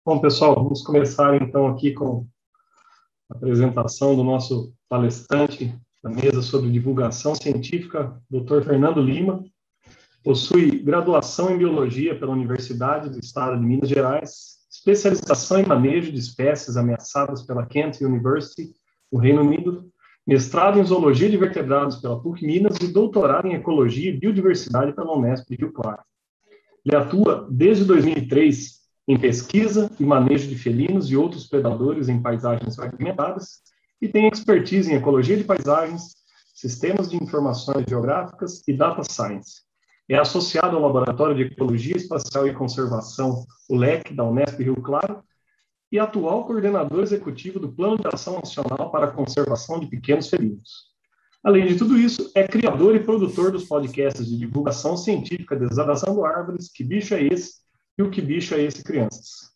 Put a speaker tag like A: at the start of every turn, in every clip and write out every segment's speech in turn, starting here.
A: Bom, pessoal, vamos começar então aqui com a apresentação do nosso palestrante da mesa sobre divulgação científica, Dr. Fernando Lima. Possui graduação em Biologia pela Universidade do Estado de Minas Gerais, especialização em manejo de espécies ameaçadas pela Kent University, no Reino Unido, mestrado em Zoologia de Vertebrados pela PUC Minas e doutorado em Ecologia e Biodiversidade pela Unesp de Rio Claro. Ele atua desde 2003 em pesquisa e manejo de felinos e outros predadores em paisagens fragmentadas e tem expertise em ecologia de paisagens, sistemas de informações geográficas e data science. É associado ao Laboratório de Ecologia Espacial e Conservação, o LEC, da Unesp Rio Claro, e atual coordenador executivo do Plano de Ação Nacional para a Conservação de Pequenos Felinos. Além de tudo isso, é criador e produtor dos podcasts de divulgação científica Desabrazando Árvores, Que Bicho é Esse? E O Que Bicho é Esse, Crianças?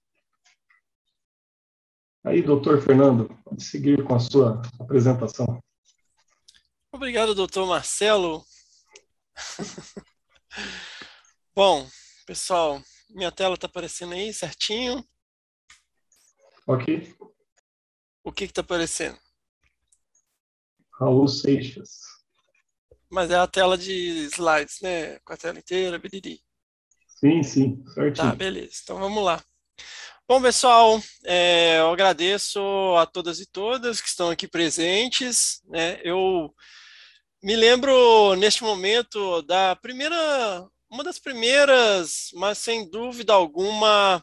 A: Aí, doutor Fernando, pode seguir com a sua apresentação.
B: Obrigado, doutor Marcelo. Bom, pessoal, minha tela está aparecendo aí certinho?
A: Ok.
B: O que está aparecendo?
A: Raul Seixas.
B: Mas é a tela de slides, né? Com a tela inteira, biriri.
A: Sim, certinho.
B: Tá, beleza. Então vamos lá. Bom, pessoal, eu agradeço a todas e todas que estão aqui presentes, né? Eu me lembro neste momento uma das primeiras, mas sem dúvida alguma,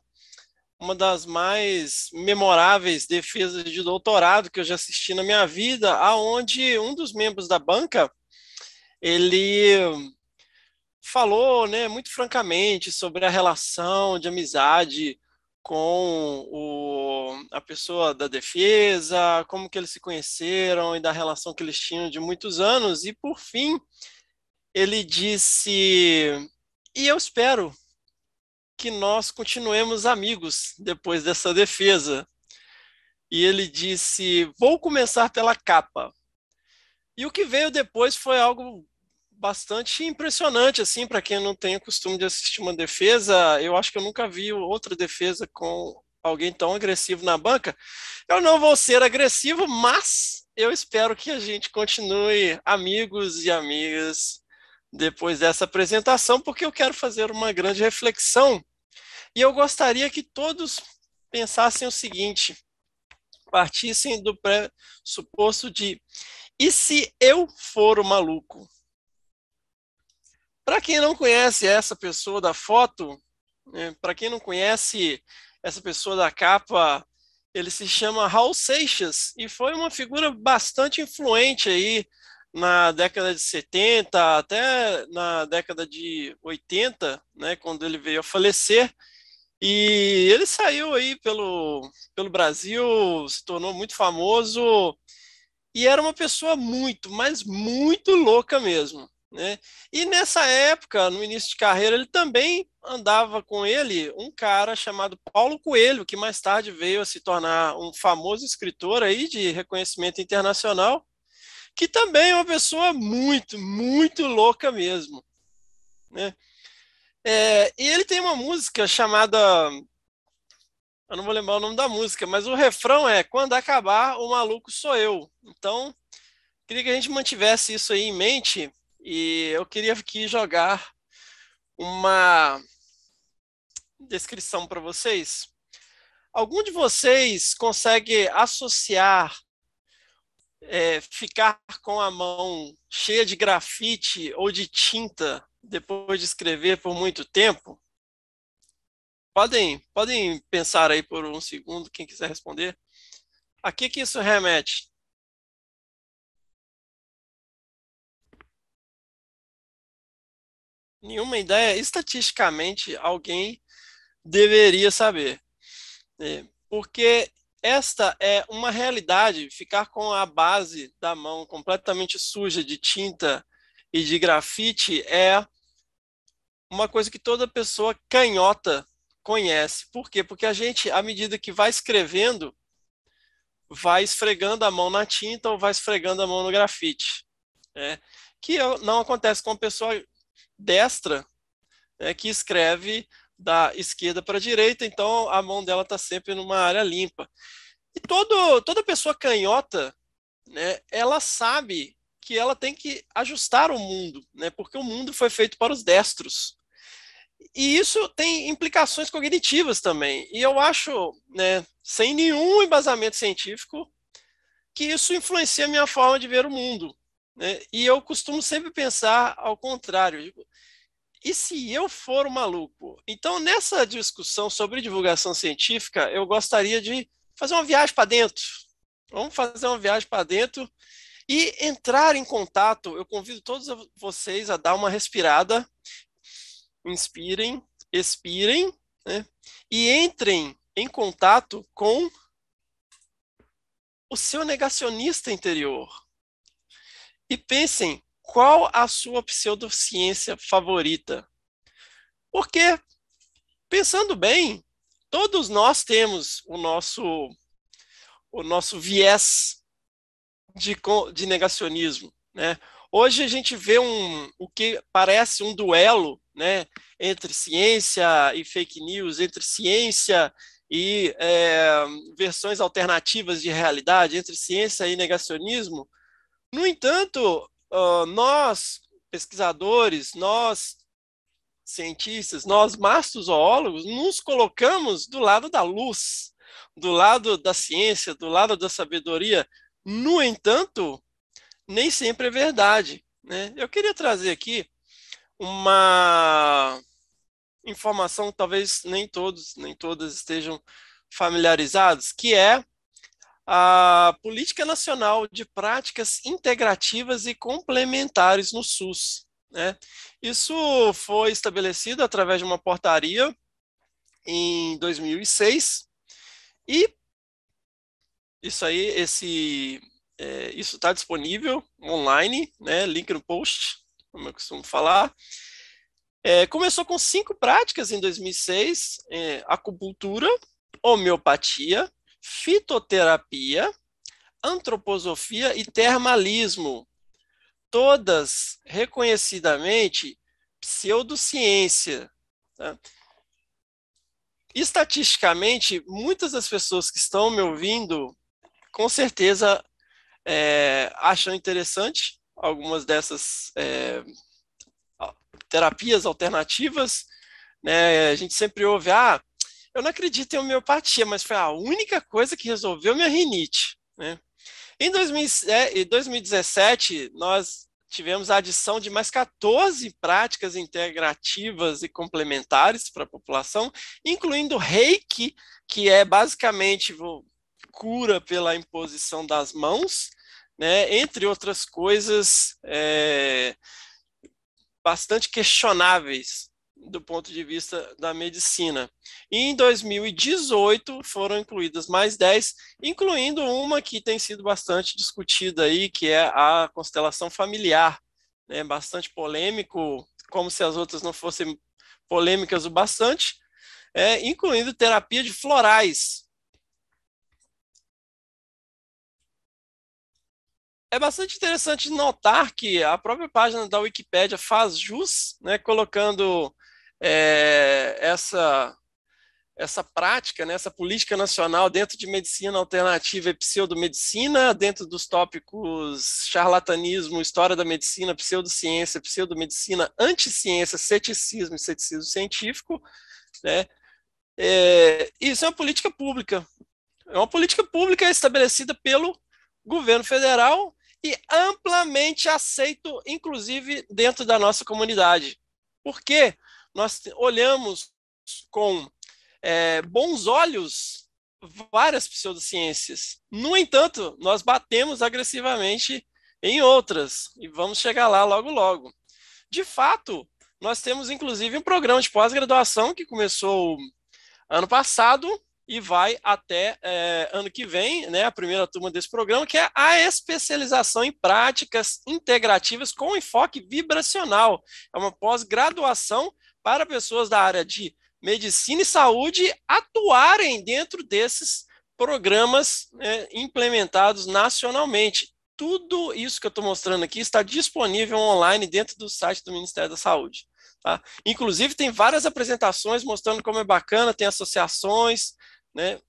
B: uma das mais memoráveis defesas de doutorado que eu já assisti na minha vida, aonde um dos membros da banca, ele falou, né, muito francamente sobre a relação de amizade com a pessoa da defesa, como que eles se conheceram e da relação que eles tinham de muitos anos, e por fim, ele disse, e eu espero que nós continuemos amigos depois dessa defesa. E ele disse, vou começar pela capa. E o que veio depois foi algo bastante impressionante, assim, para quem não tem o costume de assistir uma defesa. Eu acho que eu nunca vi outra defesa com alguém tão agressivo na banca. Eu não vou ser agressivo, mas eu espero que a gente continue amigos e amigas depois dessa apresentação, porque eu quero fazer uma grande reflexão. E eu gostaria que todos pensassem o seguinte, partissem do pressuposto de, e se eu for o maluco? Para quem não conhece essa pessoa da foto, né, para quem não conhece essa pessoa da capa, ele se chama Raul Seixas e foi uma figura bastante influente aí na década de 70, até na década de 80, né, quando ele veio a falecer. E ele saiu aí pelo Brasil, se tornou muito famoso e era uma pessoa muito, mas muito louca mesmo, né? E nessa época, no início de carreira, ele também andava com ele um cara chamado Paulo Coelho, que mais tarde veio a se tornar um famoso escritor aí de reconhecimento internacional, que também é uma pessoa muito, muito louca mesmo, né? E ele tem uma música chamada, eu não vou lembrar o nome da música, mas o refrão é quando acabar, o maluco sou eu. Então, queria que a gente mantivesse isso aí em mente e eu queria aqui jogar uma descrição para vocês. Algum de vocês consegue associar ficar com a mão cheia de grafite ou de tinta depois de escrever por muito tempo? Podem pensar aí por um segundo, quem quiser responder. A que isso remete? Nenhuma ideia? Estatisticamente, alguém deveria saber, né? Porque esta é uma realidade, ficar com a base da mão completamente suja de tinta e de grafite é uma coisa que toda pessoa canhota conhece. Por quê? Porque a gente, à medida que vai escrevendo, vai esfregando a mão na tinta ou vai esfregando a mão no grafite, né? Que não acontece com uma pessoa destra, né, que escreve da esquerda para a direita, então a mão dela está sempre numa área limpa. E toda pessoa canhota, né, ela sabe que ela tem que ajustar o mundo, né, porque o mundo foi feito para os destros. E isso tem implicações cognitivas também. E eu acho, né, sem nenhum embasamento científico, que isso influencia a minha forma de ver o mundo, né? E eu costumo sempre pensar ao contrário. Digo, e se eu for um maluco? Então, nessa discussão sobre divulgação científica, eu gostaria de fazer uma viagem para dentro. Vamos fazer uma viagem para dentro e entrar em contato. Eu convido todos vocês a dar uma respirada, inspirem, expirem, né? E entrem em contato com o seu negacionista interior. E pensem, qual a sua pseudociência favorita? Porque, pensando bem, todos nós temos o nosso viés de negacionismo, né? Hoje a gente vê o que parece um duelo, né, entre ciência e fake news, entre ciência e versões alternativas de realidade, entre ciência e negacionismo. No entanto, nós, pesquisadores, nós, cientistas, nós, mastrozoólogos, nos colocamos do lado da luz, do lado da ciência, do lado da sabedoria. No entanto, nem sempre é verdade, né? Eu queria trazer aqui uma informação que talvez nem todos, nem todas estejam familiarizados, que é a Política Nacional de Práticas Integrativas e Complementares no SUS, né? Isso foi estabelecido através de uma portaria em 2006 e isso está disponível online, né? Link no post, como eu costumo falar. Começou com 5 práticas em 2006: acupuntura, homeopatia, fitoterapia, antroposofia e termalismo, todas reconhecidamente pseudociência. Tá? Estatisticamente, muitas das pessoas que estão me ouvindo, com certeza, acham interessante algumas dessas terapias alternativas, né? A gente sempre ouve, eu não acredito em homeopatia, mas foi a única coisa que resolveu minha rinite, né? Em 2017, nós tivemos a adição de mais 14 práticas integrativas e complementares para a população, incluindo Reiki, que é basicamente cura pela imposição das mãos, né, entre outras coisas bastante questionáveis do ponto de vista da medicina. E em 2018 foram incluídas mais 10, incluindo uma que tem sido bastante discutida aí, que é a constelação familiar, né? Bastante polêmico, como se as outras não fossem polêmicas o bastante, incluindo terapia de florais. É bastante interessante notar que a própria página da Wikipédia faz jus, né, colocando essa prática, né, essa política nacional dentro de medicina alternativa e pseudomedicina, dentro dos tópicos charlatanismo, história da medicina, pseudociência, pseudomedicina, anticiência, ceticismo e ceticismo científico, né? Isso é uma política pública. É uma política pública estabelecida pelo governo federal e amplamente aceito, inclusive, dentro da nossa comunidade. Por quê? Nós olhamos com bons olhos várias pseudociências. No entanto, nós batemos agressivamente em outras, e vamos chegar lá logo, logo. De fato, nós temos, inclusive, um programa de pós-graduação que começou ano passado e vai até ano que vem, né, a primeira turma desse programa, que é a especialização em práticas integrativas com enfoque vibracional. É uma pós-graduação para pessoas da área de medicina e saúde atuarem dentro desses programas implementados nacionalmente. Tudo isso que eu estou mostrando aqui está disponível online dentro do site do Ministério da Saúde. tá? Inclusive, tem várias apresentações mostrando como é bacana, tem associações, né?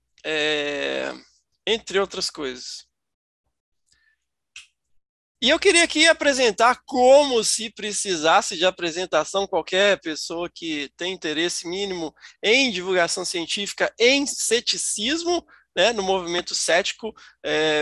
B: Entre outras coisas. E eu queria aqui apresentar, como se precisasse de apresentação, qualquer pessoa que tem interesse mínimo em divulgação científica, em ceticismo, né, no movimento cético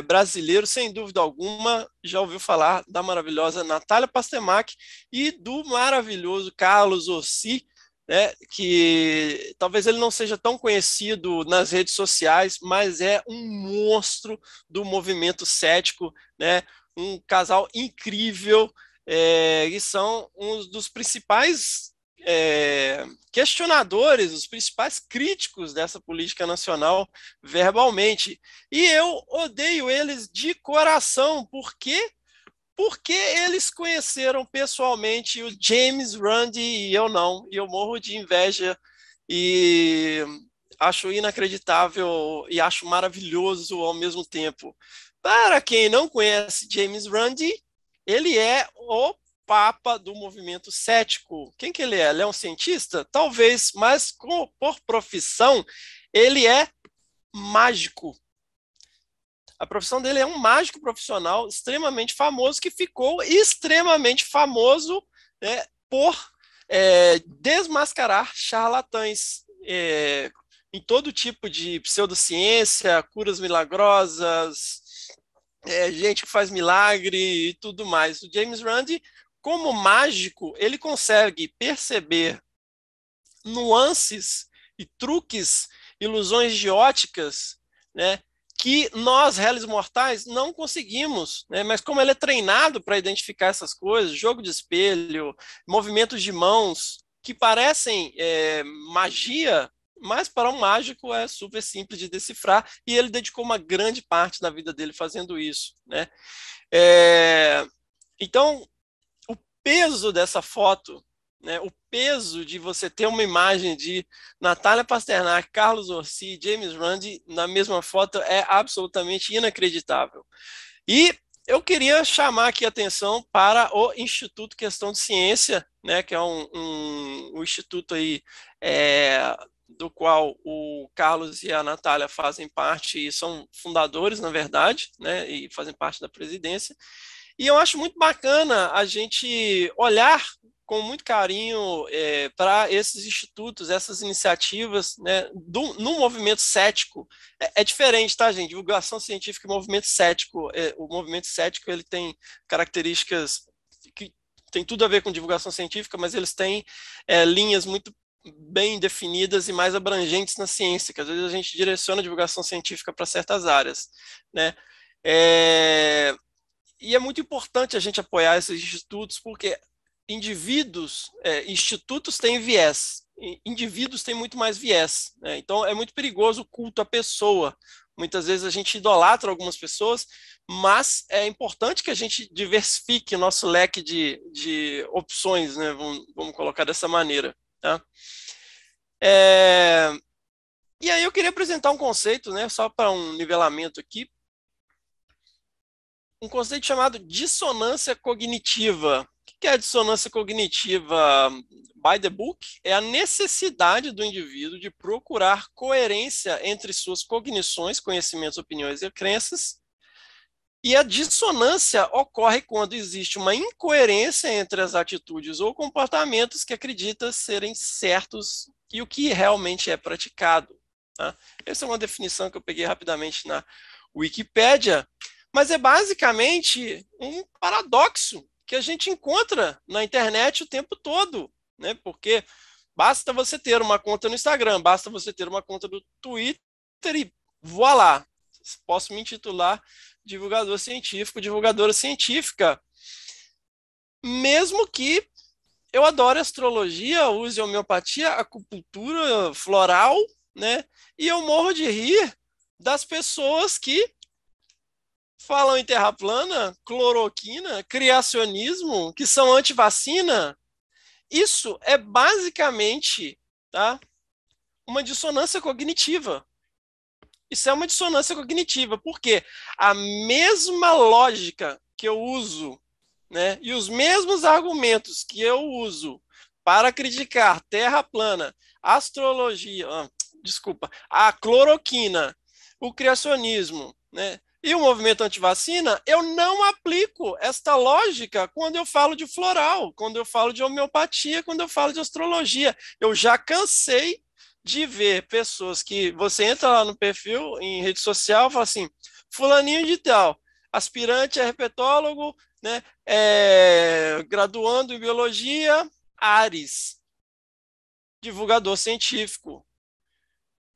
B: brasileiro, sem dúvida alguma, já ouviu falar da maravilhosa Natália Pastemac e do maravilhoso Carlos Orsi, né, que talvez ele não seja tão conhecido nas redes sociais, mas é um monstro do movimento cético, né? Um casal incrível, e são um dos principais questionadores, os principais críticos dessa política nacional verbalmente. E eu odeio eles de coração, porque eles conheceram pessoalmente o James Randi e eu não, e eu morro de inveja e acho inacreditável e acho maravilhoso ao mesmo tempo. Para quem não conhece James Randi, ele é o papa do movimento cético. Quem que ele é? Ele é um cientista? Talvez, mas por profissão, ele é mágico. A profissão dele é um mágico profissional extremamente famoso, que ficou extremamente famoso, né, por desmascarar charlatães em todo tipo de pseudociência, curas milagrosas, gente que faz milagre e tudo mais. O James Randi, como mágico, ele consegue perceber nuances e truques, ilusões de óticas, né, que nós, réis mortais, não conseguimos, né? Mas como ele é treinado para identificar essas coisas, jogo de espelho, movimentos de mãos, que parecem magia, mas para um mágico é super simples de decifrar, e ele dedicou uma grande parte da vida dele fazendo isso, né? Então, o peso dessa foto, né, o peso de você ter uma imagem de Natália Pasternak, Carlos Orsi, James Randi na mesma foto é absolutamente inacreditável. E eu queria chamar aqui a atenção para o Instituto Questão de Ciência, né, que é um instituto aí, do qual o Carlos e a Natália fazem parte e são fundadores, na verdade, né, e fazem parte da presidência. E eu acho muito bacana a gente olhar com muito carinho para esses institutos, essas iniciativas, né, no movimento cético. É diferente, tá, gente? Divulgação científica e movimento cético. O movimento cético ele tem características que tem tudo a ver com divulgação científica, mas eles têm linhas muito bem definidas e mais abrangentes na ciência, que às vezes a gente direciona a divulgação científica para certas áreas, né? E é muito importante a gente apoiar esses institutos, porque institutos têm viés, indivíduos têm muito mais viés, né? Então é muito perigoso o culto à pessoa. Muitas vezes a gente idolatra algumas pessoas, mas é importante que a gente diversifique o nosso leque de opções, né? Vamos colocar dessa maneira, tá? E aí eu queria apresentar um conceito, né, só para um nivelamento aqui, um conceito chamado dissonância cognitiva. O que é a dissonância cognitiva? By the book, é a necessidade do indivíduo de procurar coerência entre suas cognições, conhecimentos, opiniões e crenças. E a dissonância ocorre quando existe uma incoerência entre as atitudes ou comportamentos que acredita serem certos e o que realmente é praticado. Tá? Essa é uma definição que eu peguei rapidamente na Wikipédia, mas é basicamente um paradoxo que a gente encontra na internet o tempo todo, né? Porque basta você ter uma conta no Instagram, basta você ter uma conta no Twitter e voilá, posso me intitular divulgador científico, divulgadora científica, mesmo que eu adore astrologia, use homeopatia, acupuntura floral, né? E eu morro de rir das pessoas que falam em terra plana, cloroquina, criacionismo, que são anti-vacina. Isso é basicamente, tá, uma dissonância cognitiva. Isso é uma dissonância cognitiva, porque a mesma lógica que eu uso, né, e os mesmos argumentos que eu uso para criticar terra plana, astrologia, a cloroquina, o criacionismo, né, e o movimento antivacina, eu não aplico esta lógica quando eu falo de floral, quando eu falo de homeopatia, quando eu falo de astrologia. Eu já cansei de ver pessoas que você entra lá no perfil, em rede social, e fala assim, fulaninho de tal, aspirante a herpetólogo, né, graduando em biologia, Ares, divulgador científico.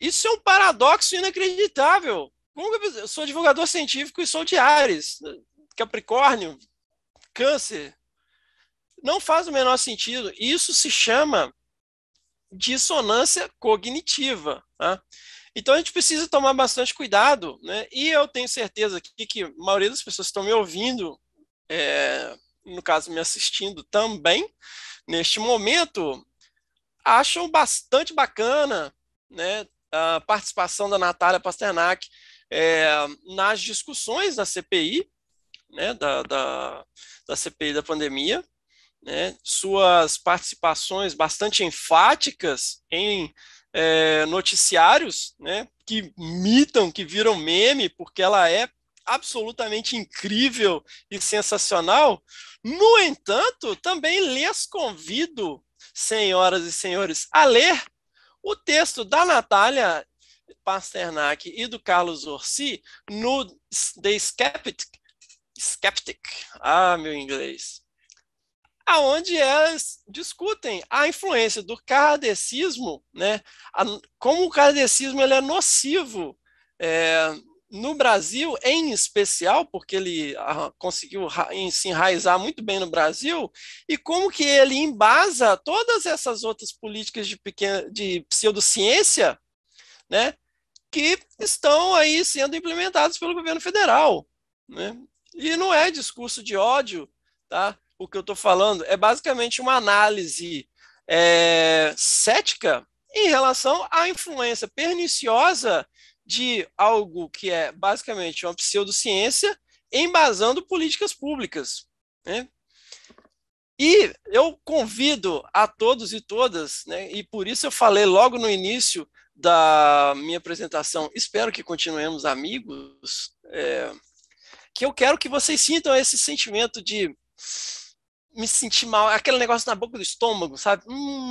B: Isso é um paradoxo inacreditável. Como que eu sou divulgador científico e sou de Áries, Capricórnio, Câncer? Não faz o menor sentido. Isso se chama dissonância cognitiva. Tá? Então a gente precisa tomar bastante cuidado, né? E eu tenho certeza que a maioria das pessoas que estão me ouvindo, no caso me assistindo também, neste momento, acham bastante bacana, né, a participação da Natália Pasternak nas discussões da CPI, né, da CPI da pandemia, né, suas participações bastante enfáticas em noticiários, né, que mitam, que viram meme, porque ela é absolutamente incrível e sensacional. No entanto, também lhes convido, senhoras e senhores, a ler o texto da Natália Pasternak e do Carlos Orsi no The Skeptic, meu inglês, aonde elas discutem a influência do kardecismo, né, como o kardecismo ele é nocivo no Brasil, em especial, porque ele conseguiu se enraizar muito bem no Brasil, e como que ele embasa todas essas outras políticas de pseudociência, né, que estão aí sendo implementadas pelo governo federal, né? E não é discurso de ódio, tá? O que eu estou falando é basicamente uma análise cética em relação à influência perniciosa de algo que é basicamente uma pseudociência embasando políticas públicas, né? E eu convido a todos e todas, né, e por isso eu falei logo no início da minha apresentação, espero que continuemos amigos, que eu quero que vocês sintam esse sentimento de me sentir mal, aquele negócio na boca do estômago, sabe?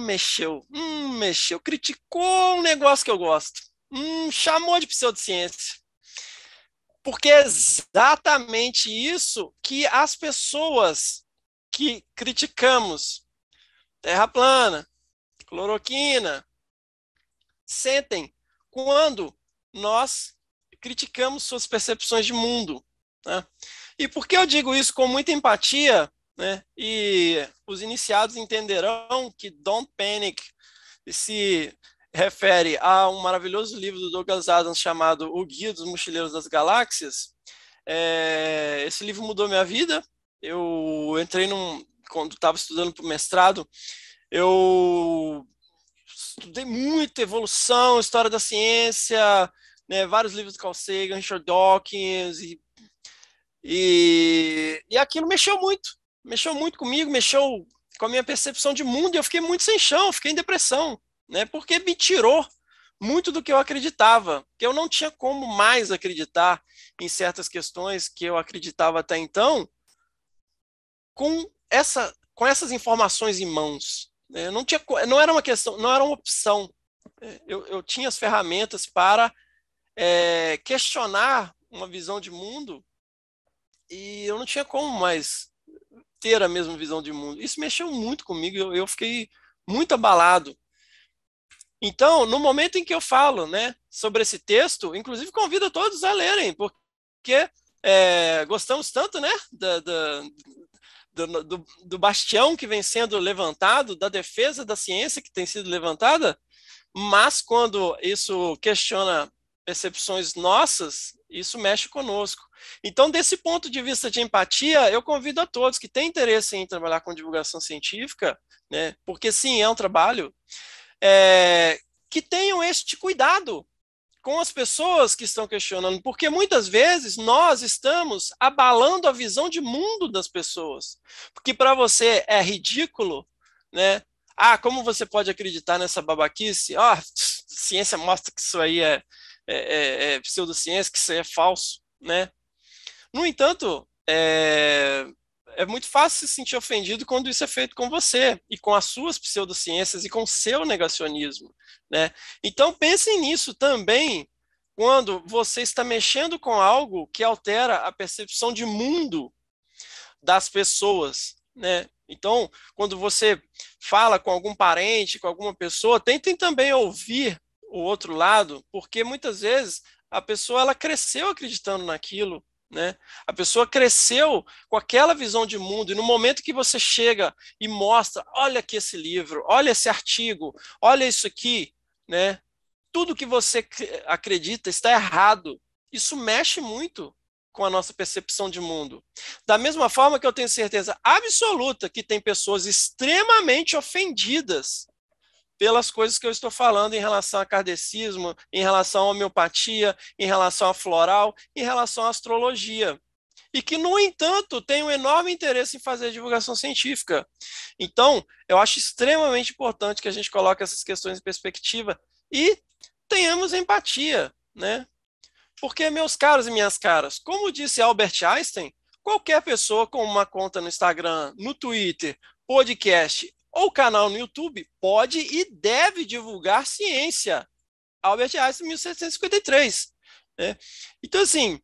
B: Mexeu, criticou um negócio que eu gosto, chamou de pseudociência. Porque é exatamente isso que as pessoas que criticamos terra plana, cloroquina, sentem quando nós criticamos suas percepções de mundo. Né? E por que eu digo isso com muita empatia, né? E os iniciados entenderão que Don't Panic se refere a um maravilhoso livro do Douglas Adams chamado O Guia dos Mochileiros das Galáxias. Esse livro mudou minha vida. Eu entrei quando estava estudando para o mestrado, eu estudei muito evolução, história da ciência, né, vários livros de Carl Sagan, Richard Dawkins, e aquilo mexeu muito comigo, mexeu com a minha percepção de mundo, e eu fiquei muito sem chão, fiquei em depressão, né, porque me tirou muito do que eu acreditava, que eu não tinha como mais acreditar em certas questões que eu acreditava até então, com essas informações em mãos. Não era uma questão, não era uma opção. Eu tinha as ferramentas para questionar uma visão de mundo e eu não tinha como mais ter a mesma visão de mundo. Isso mexeu muito comigo, eu fiquei muito abalado. Então, no momento em que eu falo, né, sobre esse texto, inclusive convido a todos a lerem, porque gostamos tanto, né, do bastião que vem sendo levantado, da defesa da ciência que tem sido levantada, mas quando isso questiona percepções nossas, isso mexe conosco. Então, desse ponto de vista de empatia, eu convido a todos que têm interesse em trabalhar com divulgação científica, né, porque sim, é um trabalho, que tenham este cuidado com as pessoas que estão questionando, porque muitas vezes nós estamos abalando a visão de mundo das pessoas, porque para você é ridículo, né, Como você pode acreditar nessa babaquice? Ciência mostra que isso aí é pseudociência, que isso aí é falso, né? No entanto, é muito fácil se sentir ofendido quando isso é feito com você, e com as suas pseudociências, e com o seu negacionismo, né? Então, pensem nisso também quando você está mexendo com algo que altera a percepção de mundo das pessoas, né? Então, quando você fala com algum parente, com alguma pessoa, tentem também ouvir o outro lado, porque muitas vezes a pessoa ela cresceu acreditando naquilo, né? A pessoa cresceu com aquela visão de mundo, e no momento que você chega e mostra, olha aqui esse livro, olha esse artigo, olha isso aqui, né? Tudo que você acredita está errado. Isso mexe muito com a nossa percepção de mundo. Da mesma forma que eu tenho certeza absoluta que tem pessoas extremamente ofendidas pelas coisas que eu estou falando em relação a kardecismo, em relação à homeopatia, em relação à floral, em relação à astrologia. E que, no entanto, tem um enorme interesse em fazer divulgação científica. Então, eu acho extremamente importante que a gente coloque essas questões em perspectiva e tenhamos empatia, né? Porque, meus caros e minhas caras, como disse Albert Einstein, qualquer pessoa com uma conta no Instagram, no Twitter, podcast ou canal no YouTube pode e deve divulgar ciência. Albert Einstein, 1753. Né? Então, assim,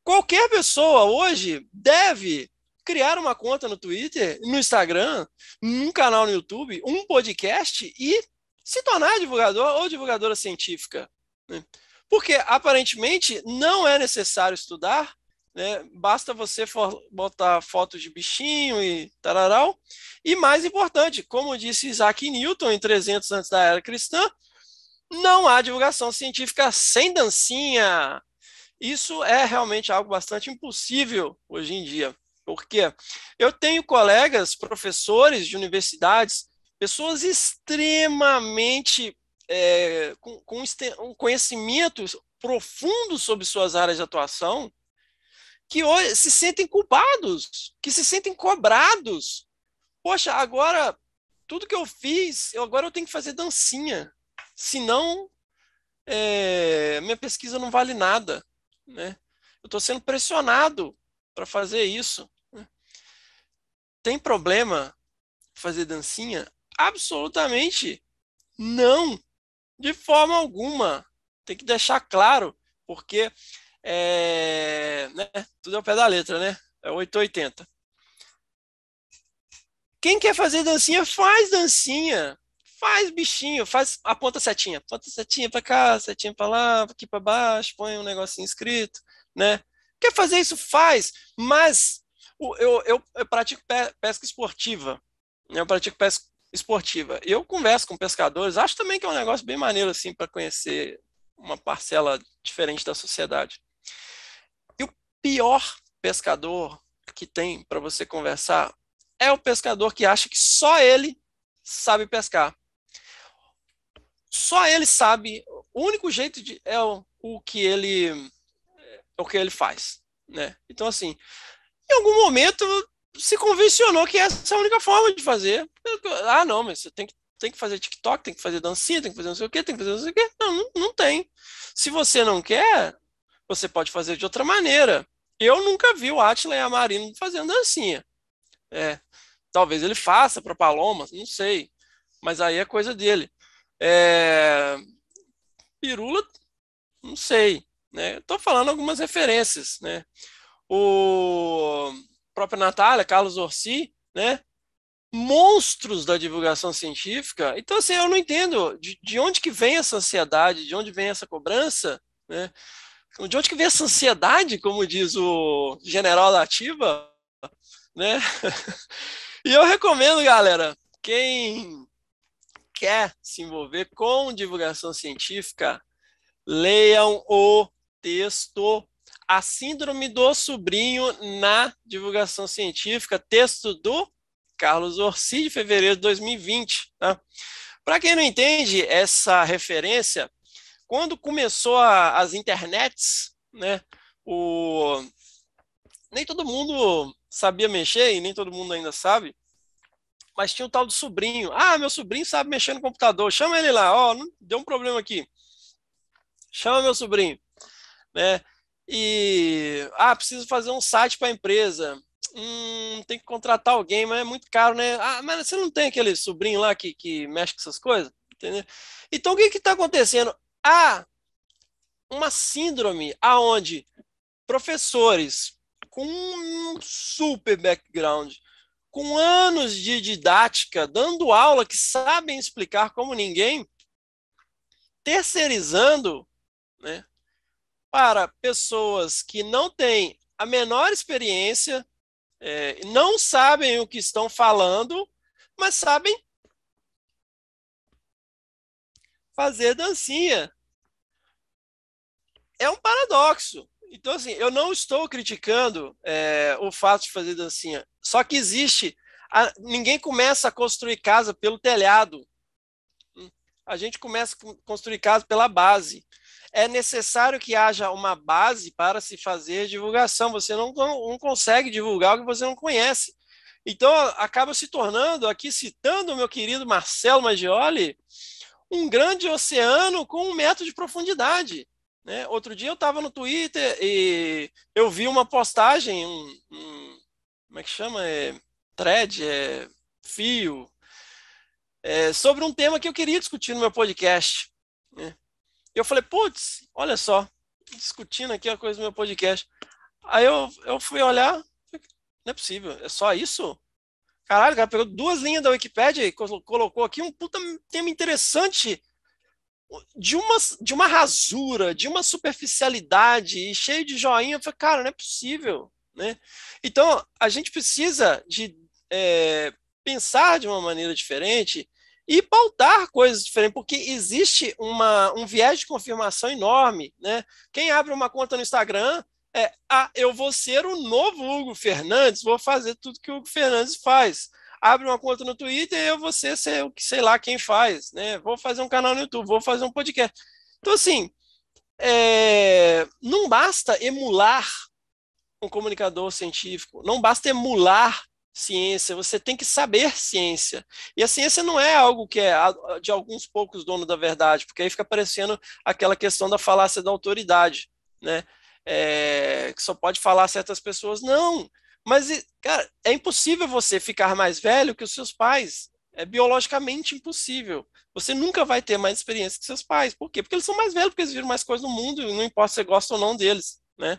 B: qualquer pessoa hoje deve criar uma conta no Twitter, no Instagram, um canal no YouTube, um podcast e se tornar divulgador ou divulgadora científica. Né? Porque, aparentemente, não é necessário estudar, né? Basta você botar fotos de bichinho e tararau. E, mais importante, como disse Isaac Newton em 300 antes da era cristã, não há divulgação científica sem dancinha. Isso é realmente algo bastante impossível hoje em dia. Porque eu tenho colegas, professores de universidades, pessoas extremamente com um conhecimento profundo sobre suas áreas de atuação, que hoje se sentem culpados, que se sentem cobrados. Poxa, agora tudo que eu fiz, agora eu tenho que fazer dancinha. Senão, minha pesquisa não vale nada. Né? Eu estou sendo pressionado para fazer isso. Né? Tem problema fazer dancinha? Absolutamente não. De forma alguma. Tem que deixar claro, porque né, tudo é o pé da letra, né? É 880. Quem quer fazer dancinha, faz dancinha. Faz bichinho, aponta setinha para cá, setinha para lá, aqui para baixo, põe um negocinho escrito, né? Quer fazer isso, faz, mas eu pratico pesca esportiva, né? Eu pratico pesca esportiva. Eu converso com pescadores, acho também que é um negócio bem maneiro assim para conhecer uma parcela diferente da sociedade. E o pior pescador que tem para você conversar é o pescador que acha que só ele sabe pescar. Só ele sabe, o único jeito o que ele faz, né? Então, assim, em algum momento se convencionou que essa é a única forma de fazer. Não, mas você tem que fazer TikTok, tem que fazer dancinha, tem que fazer não sei o quê, tem que fazer não sei o quê. Não tem. Se você não quer, você pode fazer de outra maneira. Eu nunca vi o Átila e a Marina fazendo dancinha. Talvez ele faça para Palomas, não sei. Mas aí é coisa dele. Pirula, não sei. Né? Estou falando algumas referências. Né? O próprio Natália, Carlos Orsi, né? Monstros da divulgação científica. Então, assim, eu não entendo de onde que vem essa ansiedade, de onde vem essa cobrança, né? De onde que vem essa ansiedade, como diz o general da ativa, né? E eu recomendo, galera, quem quer se envolver com divulgação científica, leiam o texto A Síndrome do Sobrinho na Divulgação Científica, texto do Carlos Orsi, de fevereiro de 2020. Tá? Para quem não entende essa referência, quando começou as internets, né, nem todo mundo sabia mexer, e nem todo mundo ainda sabe, mas tinha um tal do sobrinho. Ah, meu sobrinho sabe mexer no computador, chama ele lá. Ó, deu um problema aqui. Chama meu sobrinho, né? E preciso fazer um site para a empresa. Tem que contratar alguém, mas é muito caro, né? Ah, mas você não tem aquele sobrinho lá que mexe com essas coisas? Entendeu? Então, o que está acontecendo? Há uma síndrome aonde professores com um super background, com anos de didática, dando aula que sabem explicar como ninguém, terceirizando, né, para pessoas que não têm a menor experiência, não sabem o que estão falando, mas sabem fazer dancinha. É um paradoxo. Então, assim, eu não estou criticando o fato de fazer dancinha. Só que existe. Ninguém começa a construir casa pelo telhado. A gente começa a construir casa pela base. É necessário que haja uma base para se fazer divulgação. Você não consegue divulgar o que você não conhece. Então, acaba se tornando, aqui citando o meu querido Marcelo Maggioli, um grande oceano com 1 metro de profundidade. Né? Outro dia eu estava no Twitter e eu vi uma postagem, como é que chama? Thread, fio, sobre um tema que eu queria discutir no meu podcast. Né? E eu falei, putz, olha só, discutindo aqui a coisa do meu podcast. Aí eu fui olhar, não é possível, é só isso? Caralho, o cara pegou 2 linhas da Wikipédia e colocou aqui um puta tema interessante de uma rasura, de uma superficialidade e cheio de joinha. Eu falei, cara, não é possível, né? Então, a gente precisa de pensar de uma maneira diferente e pautar coisas diferentes, porque existe um viés de confirmação enorme, né? Quem abre uma conta no Instagram eu vou ser o novo Hugo Fernandes, vou fazer tudo que o Hugo Fernandes faz. Abre uma conta no Twitter e eu vou ser o que sei lá quem faz, né? Vou fazer um canal no YouTube, vou fazer um podcast. Então, assim, não basta emular um comunicador científico, não basta emular ciência, você tem que saber ciência. E a ciência não é algo que é de alguns poucos donos da verdade, porque aí fica parecendo aquela questão da falácia da autoridade, né? Que só pode falar certas pessoas. Não, mas, cara, é impossível você ficar mais velho que os seus pais. É biologicamente impossível. Você nunca vai ter mais experiência que seus pais. Por quê? Porque eles são mais velhos, porque eles viram mais coisas no mundo, e não importa se você gosta ou não deles, né?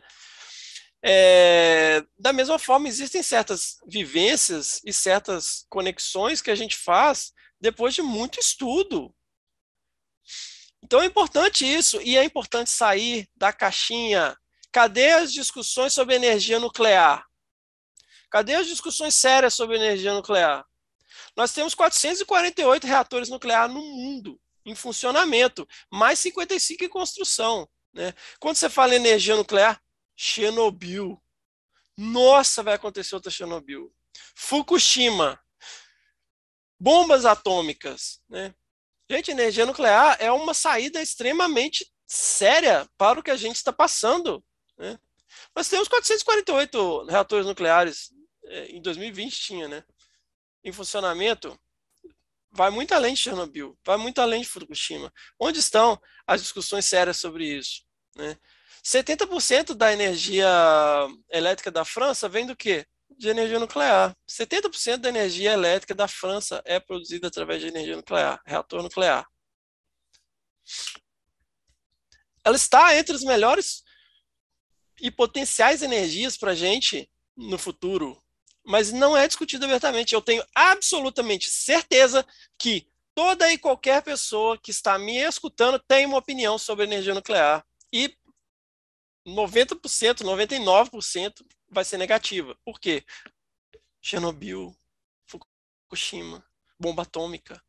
B: Da mesma forma, existem certas vivências e certas conexões que a gente faz depois de muito estudo. Então é importante isso, e é importante sair da caixinha. Cadê as discussões sobre energia nuclear? Cadê as discussões sérias sobre energia nuclear? Nós temos 448 reatores nucleares no mundo em funcionamento, mais 55 em construção. Né? Quando você fala em energia nuclear, Chernobyl. Nossa, vai acontecer outra Chernobyl. Fukushima. Bombas atômicas. Né? Gente, energia nuclear é uma saída extremamente séria para o que a gente está passando. Né? Nós temos 448 reatores nucleares, em 2020 tinha, né? Em funcionamento. Vai muito além de Chernobyl, vai muito além de Fukushima. Onde estão as discussões sérias sobre isso? Né? 70% da energia elétrica da França vem do quê? De energia nuclear. 70% da energia elétrica da França é produzida através de energia nuclear, reator nuclear. Ela está entre as melhores e potenciais energias para a gente no futuro, mas não é discutido abertamente. Eu tenho absolutamente certeza que toda e qualquer pessoa que está me escutando tem uma opinião sobre energia nuclear. E 90%, 99% vai ser negativa. Por quê? Chernobyl, Fukushima, bomba atômica.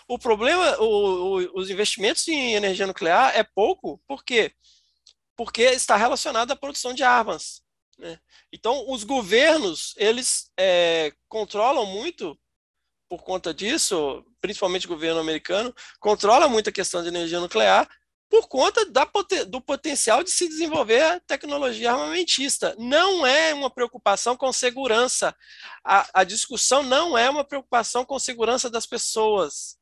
B: O problema, os investimentos em energia nuclear é pouco, por quê? Porque está relacionado à produção de armas. Né? Então, os governos, eles controlam muito, por conta disso, principalmente o governo americano, controla muito a questão de energia nuclear, por conta do potencial de se desenvolver a tecnologia armamentista. Não é uma preocupação com segurança. A discussão não é uma preocupação com segurança das pessoas,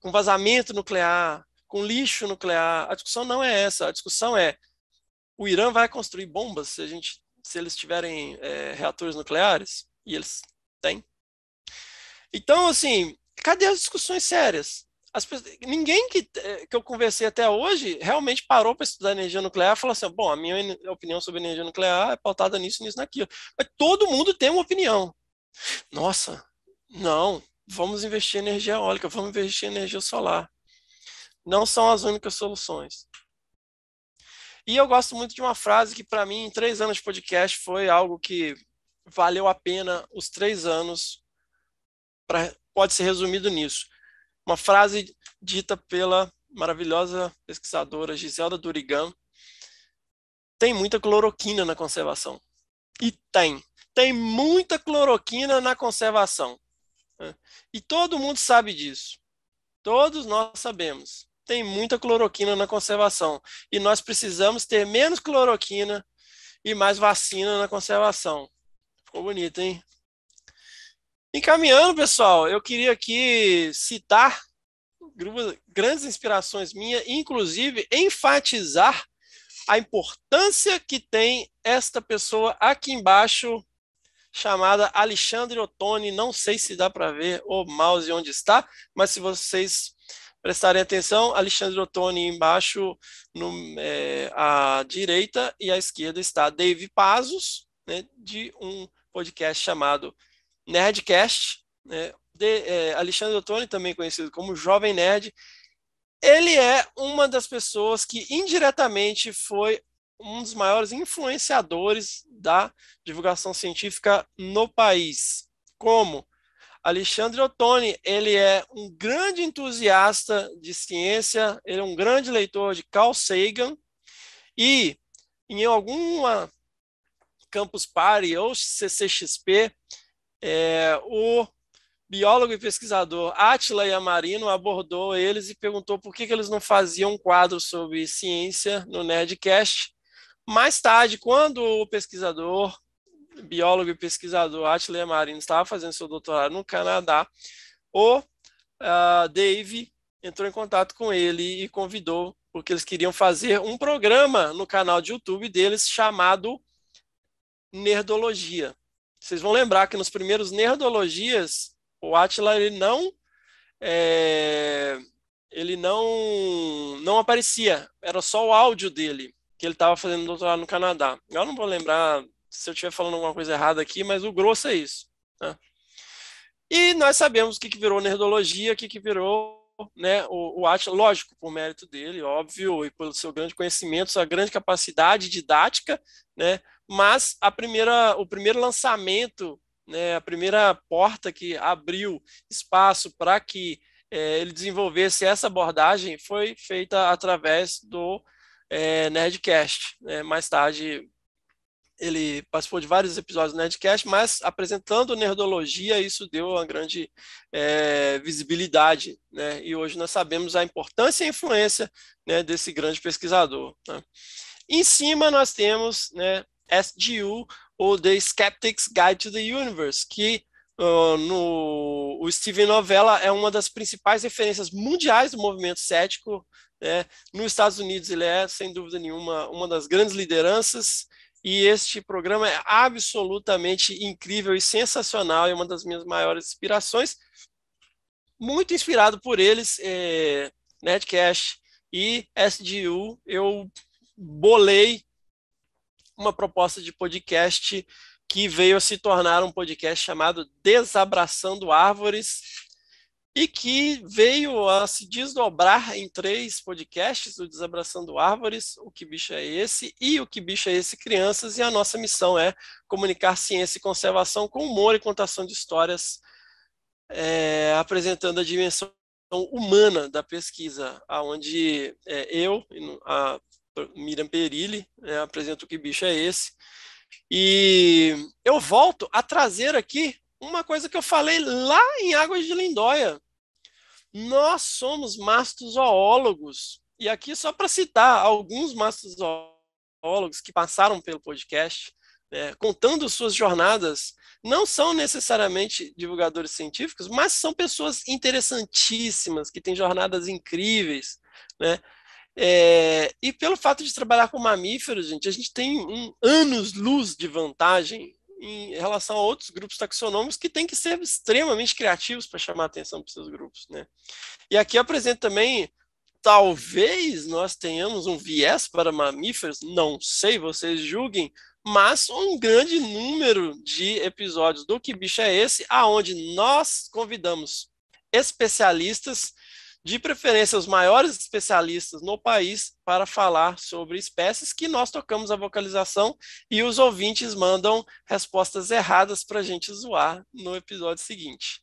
B: com vazamento nuclear, com lixo nuclear. A discussão não é essa. A discussão é: o Irã vai construir bombas se eles tiverem reatores nucleares? E eles têm. Então, assim, cadê as discussões sérias? Ninguém que eu conversei até hoje realmente parou para estudar energia nuclear e falou assim: bom, a minha opinião sobre energia nuclear é pautada nisso, nisso, naquilo. Mas todo mundo tem uma opinião. Nossa, não, vamos investir em energia eólica, vamos investir em energia solar. Não são as únicas soluções. E eu gosto muito de uma frase que, para mim, em 3 anos de podcast, foi algo que valeu a pena os 3 anos. Pode ser resumido nisso. Uma frase dita pela maravilhosa pesquisadora Giselda Durigan: tem muita cloroquina na conservação. E tem muita cloroquina na conservação. E todo mundo sabe disso. Todos nós sabemos. Tem muita cloroquina na conservação. E nós precisamos ter menos cloroquina e mais vacina na conservação. Ficou bonito, hein? Encaminhando, pessoal, eu queria aqui citar grandes inspirações minhas, inclusive enfatizar a importância que tem esta pessoa aqui embaixo, chamada Alexandre Ottoni. Não sei se dá para ver o mouse onde está, mas se vocês prestarem atenção, Alexandre Ottoni embaixo, à direita, e à esquerda está Dave Pazos, né, de um podcast chamado Nerdcast, né? Alexandre Ottoni, também conhecido como Jovem Nerd. Ele é uma das pessoas que indiretamente foi um dos maiores influenciadores da divulgação científica no país. Como? Alexandre Ottoni, ele é um grande entusiasta de ciência, ele é um grande leitor de Carl Sagan, e em alguma Campus Party ou CCXP, o biólogo e pesquisador Átila Yamarino abordou eles e perguntou por que eles não faziam um quadro sobre ciência no Nerdcast. Mais tarde, quando o biólogo e pesquisador Átila Yamarino estava fazendo seu doutorado no Canadá, o Dave entrou em contato com ele e convidou, porque eles queriam fazer um programa no canal de YouTube deles chamado Nerdologia. Vocês vão lembrar que nos primeiros Nerdologias, o Átila ele não aparecia, era só o áudio dele, que ele estava fazendo doutorado no Canadá. Eu não vou lembrar se eu estiver falando alguma coisa errada aqui, mas o grosso é isso, né? E nós sabemos o que virou Nerdologia, o que virou, né, o Átila, lógico, por mérito dele, óbvio, e pelo seu grande conhecimento, sua grande capacidade didática, né, mas o primeiro lançamento, né, a primeira porta que abriu espaço para que ele desenvolvesse essa abordagem foi feita através do Nerdcast, né? Mais tarde ele participou de vários episódios do Nerdcast, mas apresentando Nerdologia, isso deu uma grande visibilidade, né? E hoje nós sabemos a importância e a influência, né, desse grande pesquisador, né? Em cima nós temos, né, SGU, ou The Skeptic's Guide to the Universe, que o Steven Novella é uma das principais referências mundiais do movimento cético, né? Nos Estados Unidos ele é, sem dúvida nenhuma, uma das grandes lideranças, e este programa é absolutamente incrível e sensacional, é uma das minhas maiores inspirações, muito inspirado por eles, Nerdcast e SGU. Eu bolei uma proposta de podcast que veio a se tornar um podcast chamado Desabraçando Árvores, e que veio a se desdobrar em 3 podcasts: o Desabraçando Árvores, O Que Bicho é Esse e O Que Bicho é Esse Crianças. E a nossa missão é comunicar ciência e conservação com humor e contação de histórias, apresentando a dimensão humana da pesquisa, onde eu, a Miriam Perilli, apresento O Que Bicho é Esse. E eu volto a trazer aqui uma coisa que eu falei lá em Águas de Lindóia. Nós somos mastozoólogos. E aqui, só para citar alguns mastozoólogos que passaram pelo podcast, contando suas jornadas, não são necessariamente divulgadores científicos, mas são pessoas interessantíssimas, que têm jornadas incríveis, né? E pelo fato de trabalhar com mamíferos, gente, a gente tem anos-luz de vantagem em relação a outros grupos taxonômicos que têm que ser extremamente criativos para chamar a atenção para seus grupos, né? E aqui eu apresento também, talvez nós tenhamos um viés para mamíferos, não sei, vocês julguem, mas um grande número de episódios do Que Bicho é Esse, aonde nós convidamos especialistas, de preferência os maiores especialistas no país, para falar sobre espécies que nós tocamos a vocalização e os ouvintes mandam respostas erradas para a gente zoar no episódio seguinte.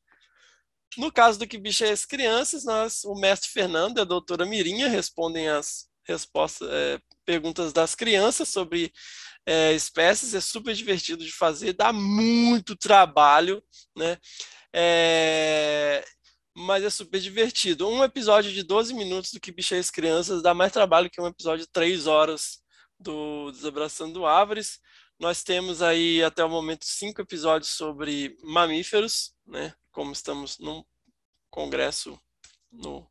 B: No caso do Que Bicho é Esse Crianças, o mestre Fernando e a doutora Mirinha respondem as perguntas das crianças sobre espécies. É super divertido de fazer, dá muito trabalho, né? Mas é super divertido. Um episódio de 12 minutos do Que Bicho é Esse Crianças dá mais trabalho que um episódio de 3 horas do Desabraçando Árvores. Nós temos aí, até o momento, 5 episódios sobre mamíferos, né? Como estamos num congresso no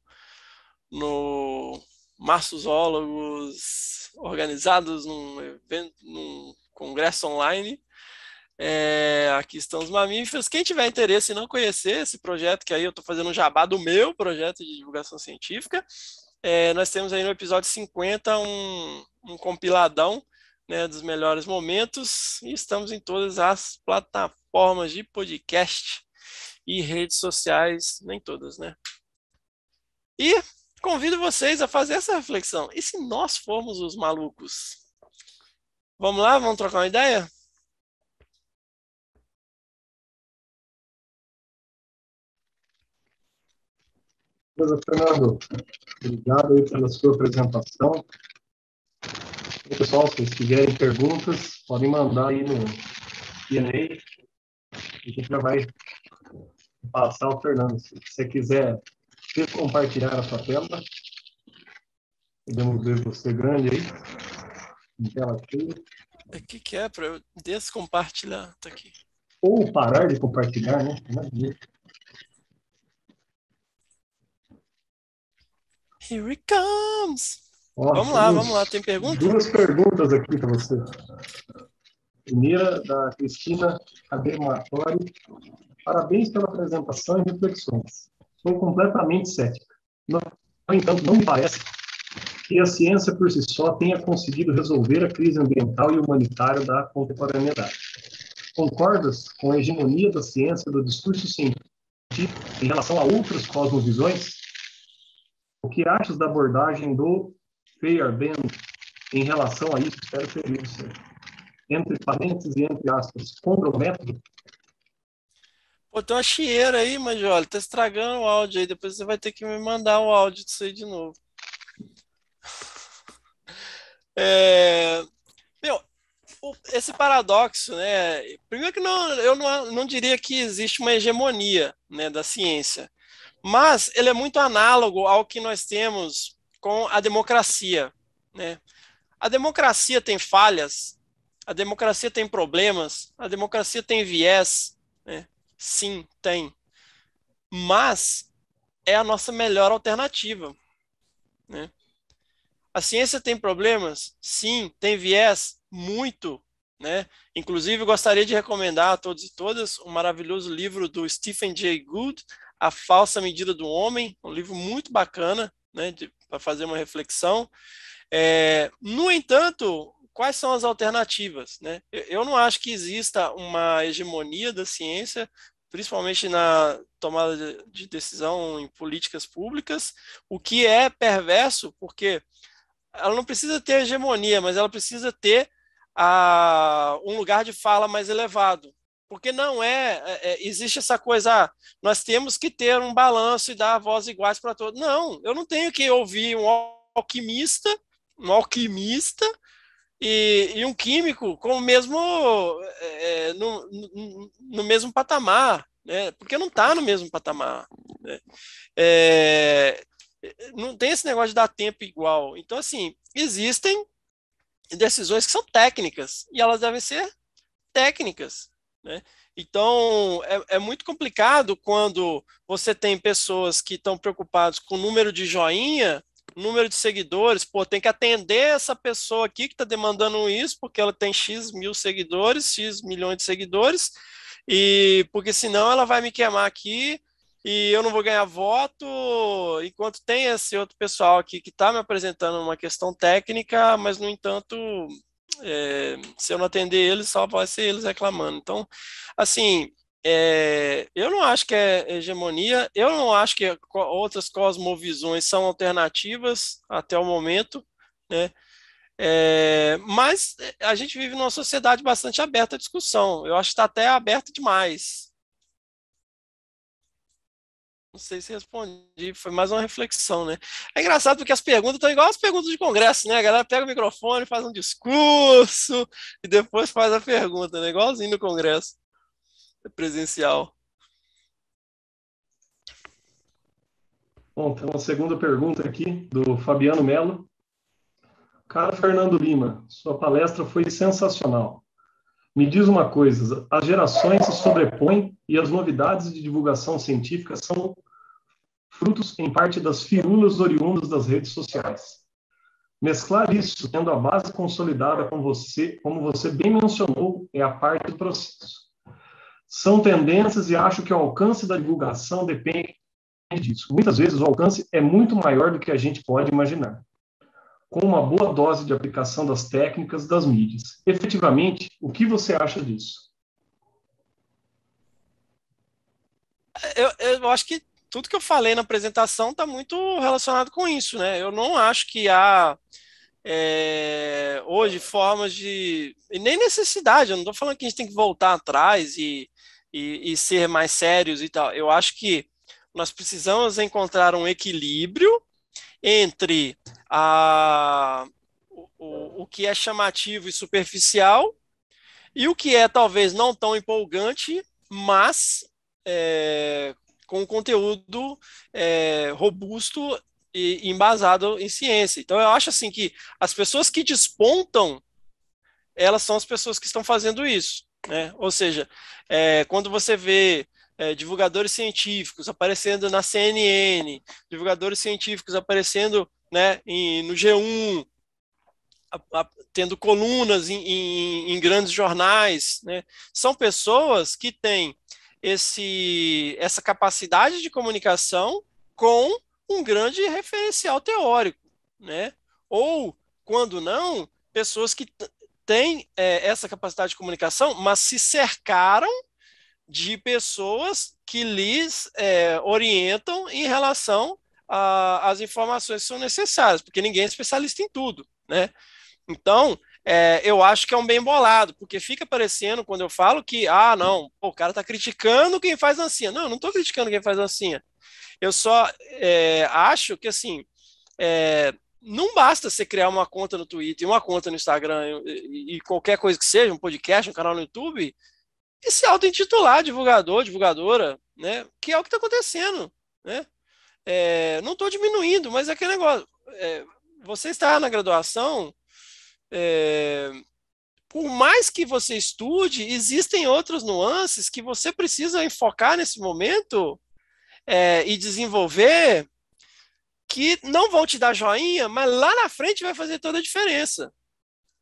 B: Marçozólogos, organizados num evento, num congresso online. Aqui estão os mamíferos. Quem tiver interesse em não conhecer esse projeto, que aí eu estou fazendo um jabá do meu projeto de divulgação científica, nós temos aí no episódio 50 um compiladão, né, dos melhores momentos, e estamos em todas as plataformas de podcast e redes sociais, nem todas, né? E convido vocês a fazer essa reflexão. E se nós formos os malucos? Vamos lá? Vamos trocar uma ideia?
A: Beleza, Fernando. Obrigado aí pela sua apresentação. E, pessoal, se vocês tiverem perguntas, podem mandar aí no Q&A. A gente já vai passar ao Fernando. Se você quiser compartilhar a sua tela, podemos ver você grande aí, em tela cheia.
B: O que é para eu descompartilhar? Tá aqui.
A: Ou parar de compartilhar, né?
B: Here it comes!
A: Ó,
B: vamos lá. Tem pergunta?
A: 2 perguntas aqui para você. Primeira, da Cristina Adematori. Parabéns pela apresentação e reflexões. Sou completamente cética. No entanto, não me parece que a ciência por si só tenha conseguido resolver a crise ambiental e humanitária da contemporaneidade. Concordas com a hegemonia da ciência do discurso científico em relação a outras cosmovisões? O que achas da abordagem do Feyerabend em relação a isso? Espero ter lido isso. Entre parênteses e entre aspas, contra o método?
B: Pô, tem uma chieira aí, mas olha, tá estragando o áudio aí. Depois você vai ter que me mandar o áudio disso aí de novo. Meu, esse paradoxo, né? Primeiro que eu não diria que existe uma hegemonia, né, da ciência, mas ele é muito análogo ao que nós temos com a democracia, né? A democracia tem falhas, a democracia tem problemas, a democracia tem viés, né? Sim, tem. Mas é a nossa melhor alternativa, né? A ciência tem problemas? Sim. Tem viés? Muito, né? Inclusive, eu gostaria de recomendar a todos e todas o maravilhoso livro do Stephen Jay Gould, A Falsa Medida do Homem, um livro muito bacana, né, para fazer uma reflexão. No entanto, quais são as alternativas, né? Eu não acho que exista uma hegemonia da ciência, principalmente na tomada de decisão em políticas públicas, o que é perverso, porque ela não precisa ter hegemonia, mas ela precisa ter um lugar de fala mais elevado. Porque não existe essa coisa, nós temos que ter um balanço e dar voz iguais para todos. Não, eu não tenho que ouvir um alquimista e um químico com o mesmo, no mesmo patamar, né? Porque não está no mesmo patamar, né? não tem esse negócio de dar tempo igual. Então, assim, existem decisões que são técnicas, e elas devem ser técnicas, né? Então, é muito complicado quando você tem pessoas que estão preocupadas com o número de joinha, número de seguidores, pô, tem que atender essa pessoa aqui que está demandando isso, porque ela tem X mil seguidores, X milhões de seguidores, e porque senão ela vai me queimar aqui e eu não vou ganhar voto, enquanto tem esse outro pessoal aqui que está me apresentando uma questão técnica, mas, no entanto, se eu não atender eles, só vai ser eles reclamando. Então, assim, eu não acho que é hegemonia, eu não acho que outras cosmovisões são alternativas até o momento, né? Mas a gente vive numa sociedade bastante aberta à discussão. Eu acho que está até aberta demais. Não sei se respondi, foi mais uma reflexão, né? É engraçado porque as perguntas estão igual as perguntas de congresso, né? A galera pega o microfone, faz um discurso e depois faz a pergunta, né? Igualzinho no congresso presencial.
A: Bom, tem uma segunda pergunta aqui do Fabiano Melo. Caro Fernando Lima, sua palestra foi sensacional. Me diz uma coisa, as gerações se sobrepõem e as novidades de divulgação científica são frutos, em parte, das firulas oriundas das redes sociais. Mesclar isso, tendo a base consolidada com você, como você bem mencionou, é a parte do processo. São tendências e acho que o alcance da divulgação depende disso. Muitas vezes o alcance é muito maior do que a gente pode imaginar, com uma boa dose de aplicação das técnicas das mídias. Efetivamente, o que você acha disso?
B: Eu acho que tudo que eu falei na apresentação está muito relacionado com isso, né? Eu não acho que há hoje formas de. E nem necessidade, eu não estou falando que a gente tem que voltar atrás e ser mais sérios e tal. Eu acho que nós precisamos encontrar um equilíbrio entre o que é chamativo e superficial e o que é talvez não tão empolgante, mas é, com conteúdo robusto e embasado em ciência. Então, eu acho assim que as pessoas que despontam, elas são as pessoas que estão fazendo isso, né? Ou seja, quando você vê divulgadores científicos aparecendo na CNN, divulgadores científicos aparecendo, né, no G1, tendo colunas em grandes jornais, né? São pessoas que têm essa capacidade de comunicação com um grande referencial teórico, né? Ou, quando não, pessoas que têm essa capacidade de comunicação, mas se cercaram de pessoas que lhes orientam em relação às informações que são necessárias, porque ninguém é especialista em tudo, né? Então, eu acho que é um bem bolado, porque fica parecendo, quando eu falo que, não, pô, o cara está criticando quem faz dancinha. Não, eu não estou criticando quem faz dancinha. Eu só acho que, assim, não basta você criar uma conta no Twitter, uma conta no Instagram e qualquer coisa que seja, um podcast, um canal no YouTube, e se auto-intitular divulgador, divulgadora, né? Que é o que está acontecendo, né? Não estou diminuindo, mas é aquele negócio. Você está na graduação, é, por mais que você estude, existem outras nuances que você precisa enfocar nesse momento e desenvolver que não vão te dar joinha, mas lá na frente vai fazer toda a diferença.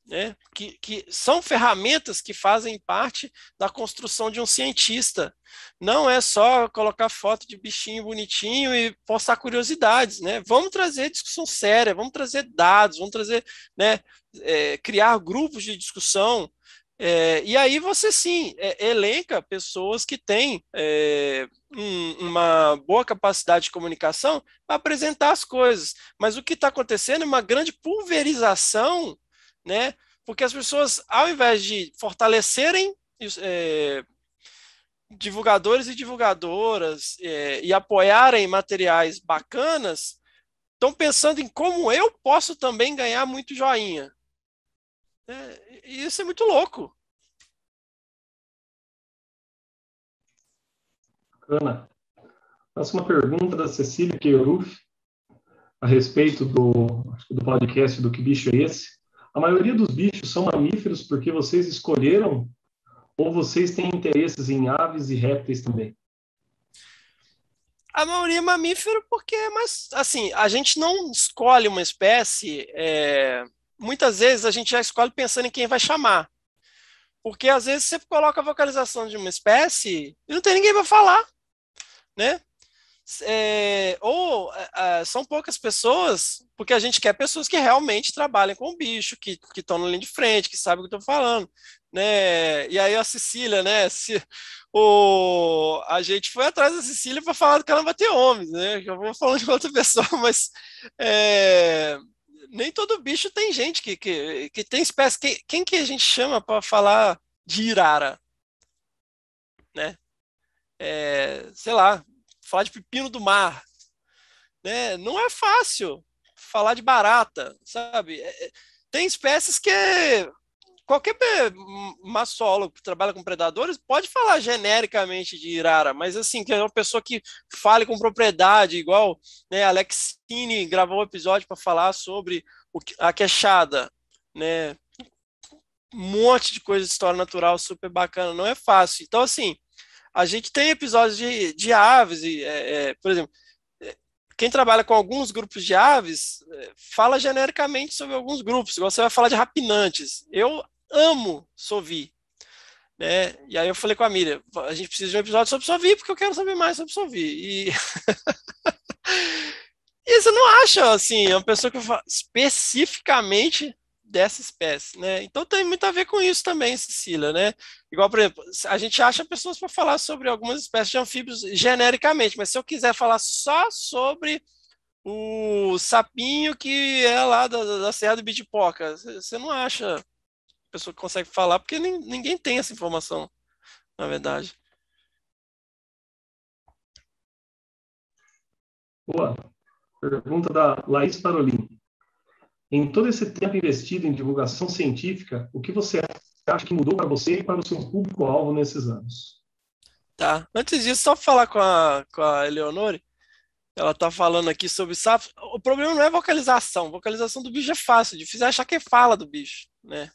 B: Né? Que são ferramentas que fazem parte da construção de um cientista. Não é só colocar foto de bichinho bonitinho e postar curiosidades, né? Vamos trazer discussão séria, vamos trazer dados, vamos trazer, né, criar grupos de discussão. E aí você sim elenca pessoas que têm uma boa capacidade de comunicação para apresentar as coisas. Mas o que está acontecendo é uma grande pulverização, né? Porque as pessoas, ao invés de fortalecerem divulgadores e divulgadoras e apoiarem materiais bacanas, estão pensando em como eu posso também ganhar muito joinha. E isso é muito louco.
A: Bacana. Próxima pergunta da Cecília Queiruf. a respeito do podcast do Que Bicho é Esse? A maioria dos bichos são mamíferos porque vocês escolheram ou vocês têm interesses em aves e répteis também?
B: A maioria é mamífero porque, mas assim, a gente não escolhe uma espécie, muitas vezes a gente já escolhe pensando em quem vai chamar. Porque às vezes você coloca a vocalização de uma espécie e não tem ninguém para falar, né? São poucas pessoas, porque a gente quer pessoas que realmente trabalhem com o bicho, que estão na linha de frente, que sabem o que eu estou falando, né? E aí a Cecília, né? A gente foi atrás da Cecília para falar do Caramba Ter Homens, né? Eu vou falando de outra pessoa, mas nem todo bicho tem gente que tem espécie. Quem que a gente chama para falar de Irara, né? Sei lá, falar de pepino do mar, né? Não é fácil falar de barata, sabe? Tem espécies que qualquer maçólogo que trabalha com predadores pode falar genericamente de Irara, mas assim, que é uma pessoa que fale com propriedade, igual, né, Alex Cine gravou um episódio para falar sobre a queixada, né? Um monte de coisa de história natural super bacana, não é fácil. Então, assim, a gente tem episódios de aves, por exemplo, quem trabalha com alguns grupos de aves fala genericamente sobre alguns grupos, igual você vai falar de rapinantes. Eu amo Sovi, né? E aí eu falei com a Miriam, a gente precisa de um episódio sobre Sovi, porque eu quero saber mais sobre Sovi. E você não acha, assim, uma pessoa que fala especificamente dessa espécie, né? Então tem muito a ver com isso também, Cecília, né? Igual, por exemplo, a gente acha pessoas para falar sobre algumas espécies de anfíbios genericamente, mas se eu quiser falar só sobre o sapinho que é lá da Serra do Bitipoca, você não acha pessoa que consegue falar, porque ninguém tem essa informação, na verdade.
A: Boa. Pergunta da Laís Parolin. Em todo esse tempo investido em divulgação científica, o que você acha que mudou para você e para o seu público-alvo nesses anos?
B: Tá. Antes disso, só falar com a Eleonore. Ela tá falando aqui sobre sapos. O problema não é vocalização. Vocalização do bicho é fácil. Difícil é achar quem fala do bicho, né?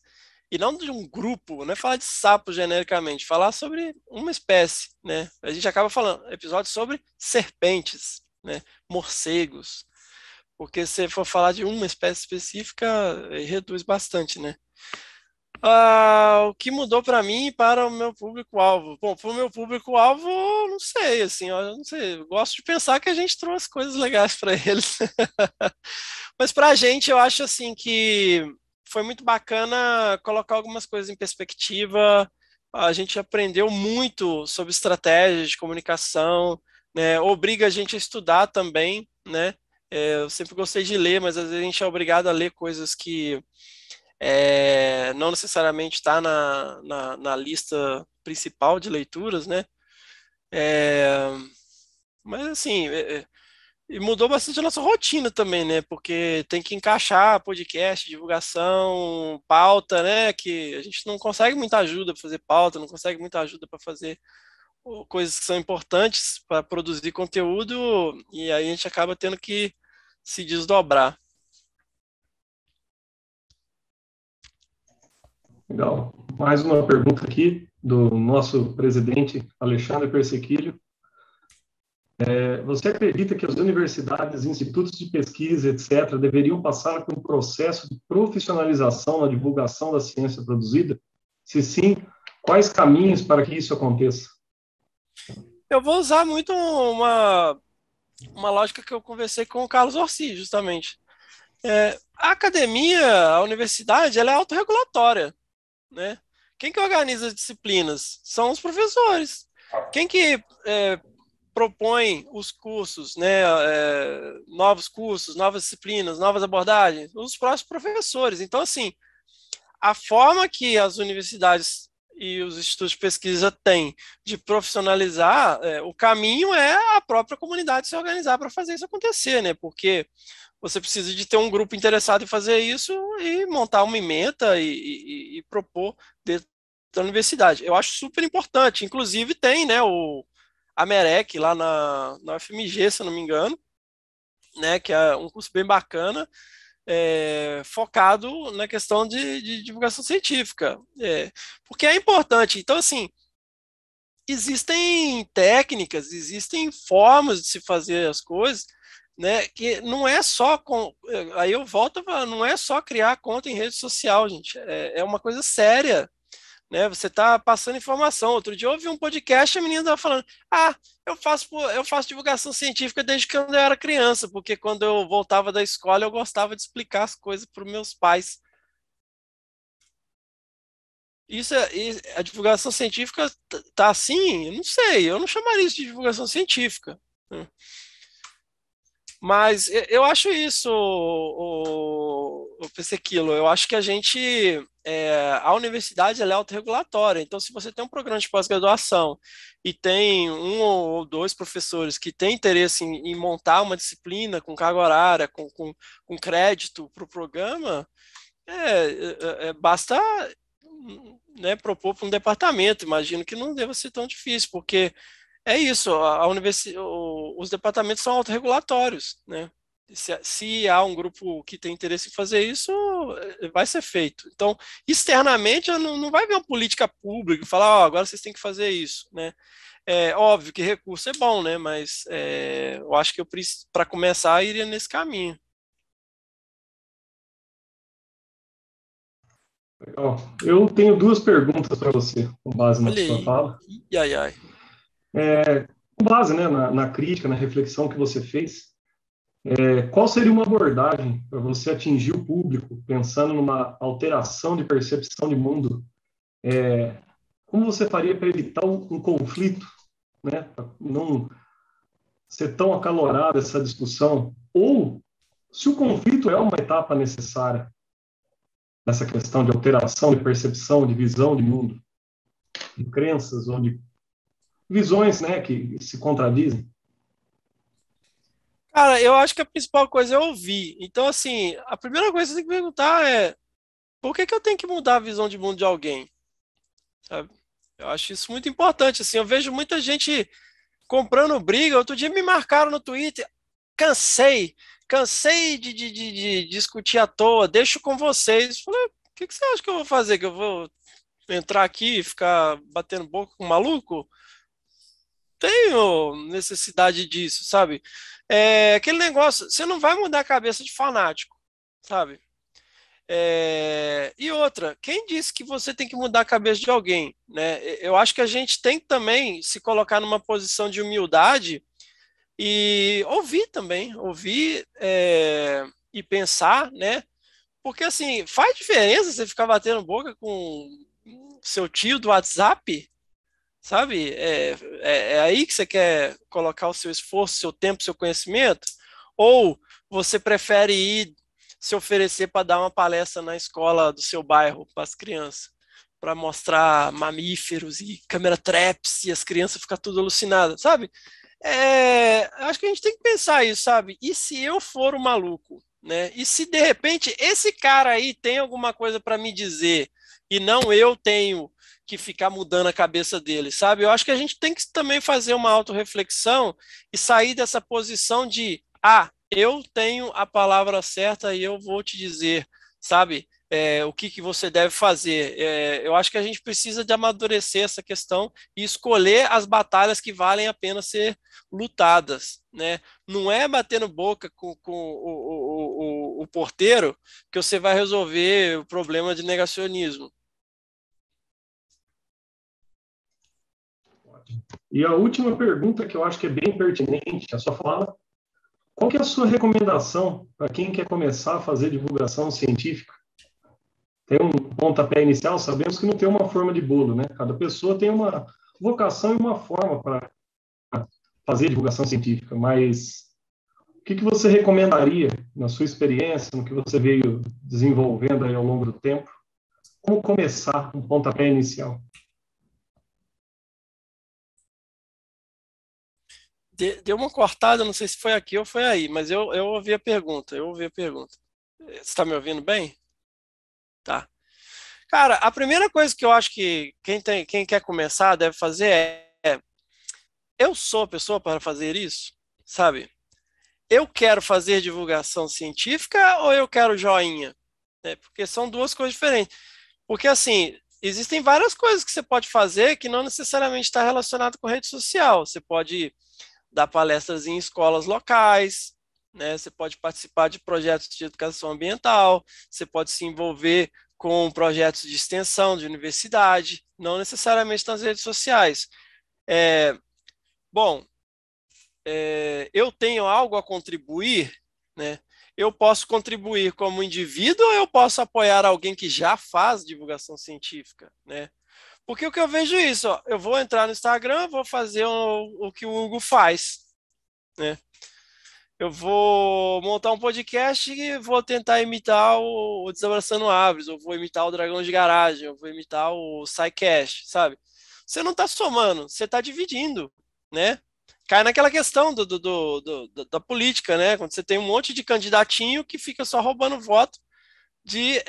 B: E não de um grupo, não é falar de sapo genericamente, falar sobre uma espécie, né? A gente acaba falando episódios sobre serpentes, né? Morcegos. Porque se for falar de uma espécie específica, reduz bastante, né? O que mudou para mim e para o meu público-alvo? Bom, para o meu público-alvo, não sei, assim, eu não sei. Eu gosto de pensar que a gente trouxe coisas legais para eles. Mas para a gente, eu acho assim que foi muito bacana colocar algumas coisas em perspectiva. A gente aprendeu muito sobre estratégias de comunicação, né? Obriga a gente a estudar também, né? Eu sempre gostei de ler, mas às vezes a gente é obrigado a ler coisas que não necessariamente está na lista principal de leituras, né? É, mas assim, e mudou bastante a nossa rotina também, né? Porque tem que encaixar podcast, divulgação, pauta, né? Que a gente não consegue muita ajuda para fazer pauta, não consegue muita ajuda para fazer coisas que são importantes para produzir conteúdo, e aí a gente acaba tendo que se desdobrar.
A: Legal. Mais uma pergunta aqui do nosso presidente Alexandre Persequilho. Você acredita que as universidades, institutos de pesquisa, etc., deveriam passar por um processo de profissionalização na divulgação da ciência produzida? Se sim, quais caminhos para que isso aconteça?
B: Eu vou usar muito uma lógica que eu conversei com o Carlos Orsi, justamente. A academia, a universidade, ela é autorregulatória, né? Quem que organiza as disciplinas? São os professores. Quem que propõe os cursos, né? Novos cursos, novas disciplinas, novas abordagens? Os próprios professores. Então, assim, a forma que as universidades e os institutos de pesquisa têm de profissionalizar, o caminho é a própria comunidade se organizar para fazer isso acontecer, né? Porque você precisa de ter um grupo interessado em fazer isso e montar uma ementa e propor dentro da universidade. Eu acho super importante. Inclusive tem, né, a MEREC lá na UFMG, se eu não me engano, né, que é um curso bem bacana, focado na questão de divulgação científica, porque é importante. Então, assim, existem técnicas, existem formas de se fazer as coisas, né, que não é só aí eu volto a falar, não é só criar conta em rede social, gente, é uma coisa séria, né? Você está passando informação. Outro dia eu ouvi um podcast e a menina estava falando: ah, eu faço divulgação científica desde que eu era criança, porque quando eu voltava da escola eu gostava de explicar as coisas para os meus pais. A divulgação científica tá assim? Eu não sei, eu não chamaria isso de divulgação científica, né? Mas eu acho isso, o Pesequilo, eu acho que a universidade ela é autorregulatória, então se você tem um programa de pós-graduação e tem um ou dois professores que têm interesse em montar uma disciplina com carga horária, com crédito para o programa, basta, né, propor para um departamento, imagino que não deva ser tão difícil, porque é isso, os departamentos são autorregulatórios, né? Se há um grupo que tem interesse em fazer isso, vai ser feito. Então, externamente, não vai haver uma política pública e falar: ó, agora vocês têm que fazer isso, né? É óbvio que recurso é bom, né? Mas eu acho que para começar, iria nesse caminho.
A: Legal. Eu tenho duas perguntas para você, com base na
B: Olha
A: sua
B: aí.
A: fala.
B: Ai, ai.
A: Com base, né, na crítica, na reflexão que você fez, qual seria uma abordagem para você atingir o público, pensando numa alteração de percepção de mundo? Como você faria para evitar um conflito, né, para não ser tão acalorada essa discussão? Ou se o conflito é uma etapa necessária nessa questão de alteração de percepção, de visão de mundo, de crenças ou de visões, né, que se contradizem?
B: Cara, eu acho que a principal coisa é ouvir. Então, assim, a primeira coisa que você tem que perguntar é: por que que eu tenho que mudar a visão de mundo de alguém? Sabe? Eu acho isso muito importante. Assim, eu vejo muita gente comprando briga. Outro dia me marcaram no Twitter. Cansei de discutir à toa. Deixo com vocês. Falei: o que que você acha que eu vou fazer? Que eu vou entrar aqui e ficar batendo boca com um maluco? Tenho necessidade disso, sabe? Aquele negócio, você não vai mudar a cabeça de fanático, sabe? E outra, quem disse que você tem que mudar a cabeça de alguém, né? Eu acho que a gente tem que também se colocar numa posição de humildade e ouvir também, ouvir e pensar, né? Porque assim, faz diferença você ficar batendo boca com seu tio do WhatsApp, sabe? É aí que você quer colocar o seu esforço, seu tempo, seu conhecimento? Ou você prefere ir se oferecer para dar uma palestra na escola do seu bairro para as crianças, para mostrar mamíferos e câmera traps e as crianças ficam tudo alucinadas, sabe? Acho que a gente tem que pensar isso, sabe? E se eu for o maluco, né? E se de repente esse cara aí tem alguma coisa para me dizer e não eu tenho que ficar mudando a cabeça dele, sabe? Eu acho que a gente tem que também fazer uma autorreflexão e sair dessa posição de: eu tenho a palavra certa e eu vou te dizer, sabe? O que você deve fazer. Eu acho que a gente precisa de amadurecer essa questão e escolher as batalhas que valem a pena ser lutadas, né? Não é batendo boca com o porteiro que você vai resolver o problema de negacionismo.
A: E a última pergunta, que eu acho que é bem pertinente à sua fala: qual que é a sua recomendação para quem quer começar a fazer divulgação científica? Tem um pontapé inicial, sabemos que não tem uma forma de bolo, né? Cada pessoa tem uma vocação e uma forma para fazer divulgação científica, mas o que você recomendaria, na sua experiência, no que você veio desenvolvendo aí ao longo do tempo? Como começar um pontapé inicial?
B: Deu uma cortada, não sei se foi aqui ou foi aí, mas eu ouvi a pergunta, Você está me ouvindo bem? Tá. Cara, a primeira coisa que eu acho que quem quer começar deve fazer eu sou a pessoa para fazer isso, sabe? eu quero fazer divulgação científica ou eu quero joinha? Porque são duas coisas diferentes. Porque, assim, existem várias coisas que você pode fazer que não necessariamente está relacionado com rede social. Você pode dar palestras em escolas locais, né? Você pode participar de projetos de educação ambiental, você pode se envolver com projetos de extensão de universidade, não necessariamente nas redes sociais. É, bom, eu tenho algo a contribuir, né? Eu posso contribuir como indivíduo ou eu posso apoiar alguém que já faz divulgação científica, né? Porque o que eu vejo é isso, ó, eu vou entrar no Instagram, vou fazer o que o Hugo faz, né? Eu vou montar um podcast e vou tentar imitar o Desabraçando Árvores, eu vou imitar o Dragão de Garagem, eu vou imitar o SciCast, sabe? Você não está somando, você está dividindo, né? Cai naquela questão da política, né? Quando você tem um monte de candidatinho que fica só roubando voto de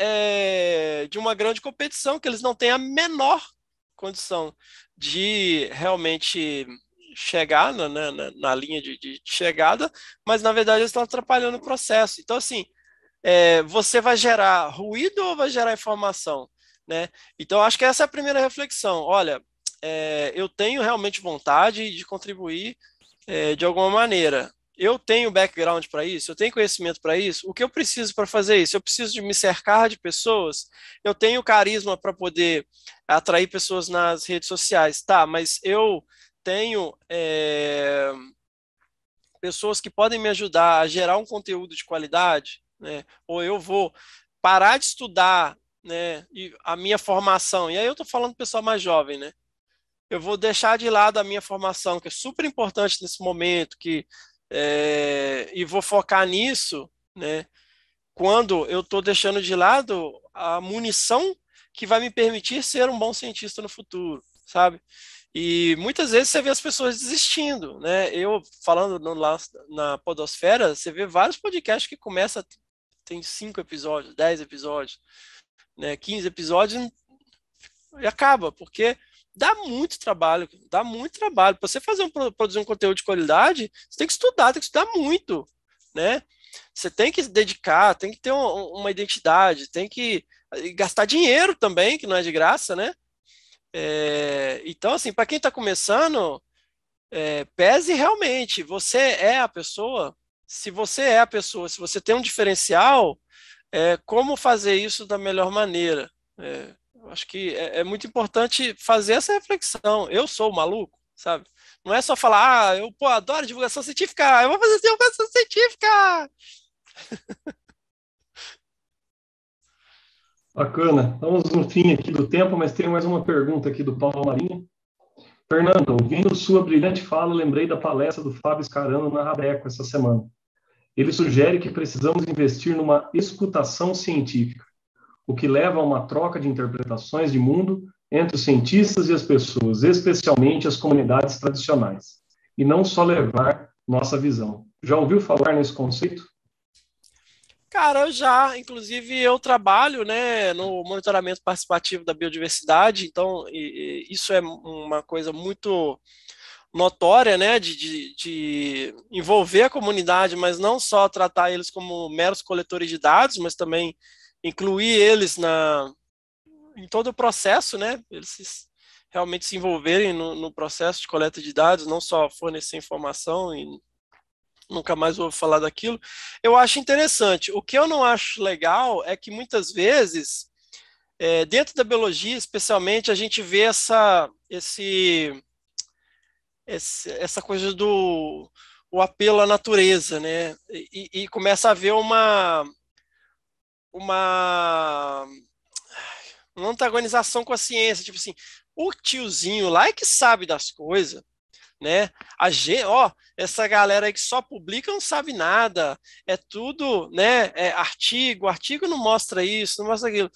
B: uma grande competição, que eles não têm a menor condição de realmente chegar na linha de chegada, mas na verdade eles estão atrapalhando o processo. Então, assim, você vai gerar ruído ou vai gerar informação, né? Então, acho que essa é a primeira reflexão. Olha, eu tenho realmente vontade de contribuir de alguma maneira. Eu tenho background para isso, eu tenho conhecimento para isso. O que eu preciso para fazer isso? Eu preciso de me cercar de pessoas. Eu tenho carisma para poder atrair pessoas nas redes sociais, tá? Mas eu tenho pessoas que podem me ajudar a gerar um conteúdo de qualidade, né? Ou eu vou parar de estudar, né? E a minha formação. E aí eu estou falando do pessoal mais jovem, né? Eu vou deixar de lado a minha formação, que é super importante nesse momento, e vou focar nisso, né? Quando eu estou deixando de lado a munição que vai me permitir ser um bom cientista no futuro, sabe? E muitas vezes você vê as pessoas desistindo, né? Eu falando lá na Podosfera, você vê vários podcasts que começam, tem 5 episódios, 10 episódios, né? 15 episódios e acaba, porque dá muito trabalho, dá muito trabalho. Para você produzir um conteúdo de qualidade, você tem que estudar muito, né? Você tem que se dedicar, tem que ter uma identidade, tem que gastar dinheiro também, que não é de graça, né? Então, assim, para quem está começando, pese realmente, você é a pessoa. Se você é a pessoa, se você tem um diferencial, como fazer isso da melhor maneira? Eu acho que é muito importante fazer essa reflexão. Eu sou o maluco, sabe? Não é só falar, eu adoro divulgação científica, eu vou fazer divulgação científica.
A: Bacana. Estamos no fim aqui do tempo, mas tem mais uma pergunta aqui do Paulo Marinho. Fernando, ouvindo sua brilhante fala, lembrei da palestra do Fábio Scarano na Rabeco essa semana. Ele sugere que precisamos investir numa escutação científica, o que leva a uma troca de interpretações de mundo entre os cientistas e as pessoas, especialmente as comunidades tradicionais, e não só levar nossa visão. Já ouviu falar nesse conceito?
B: Cara, inclusive eu trabalho, né, no monitoramento participativo da biodiversidade, então isso é uma coisa muito notória, né, de envolver a comunidade, mas não só tratar eles como meros coletores de dados, mas também incluir eles em todo o processo, né, realmente se envolverem no processo de coleta de dados, não só fornecer informação e nunca mais vou falar daquilo. Eu acho interessante. O que eu não acho legal é que muitas vezes, dentro da biologia, especialmente, a gente vê essa coisa do o apelo à natureza, né? E começa a haver uma antagonização com a ciência, tipo assim, o tiozinho lá é que sabe das coisas, né? Essa galera aí que só publica não sabe nada, é tudo, né? Artigo não mostra isso, não mostra aquilo.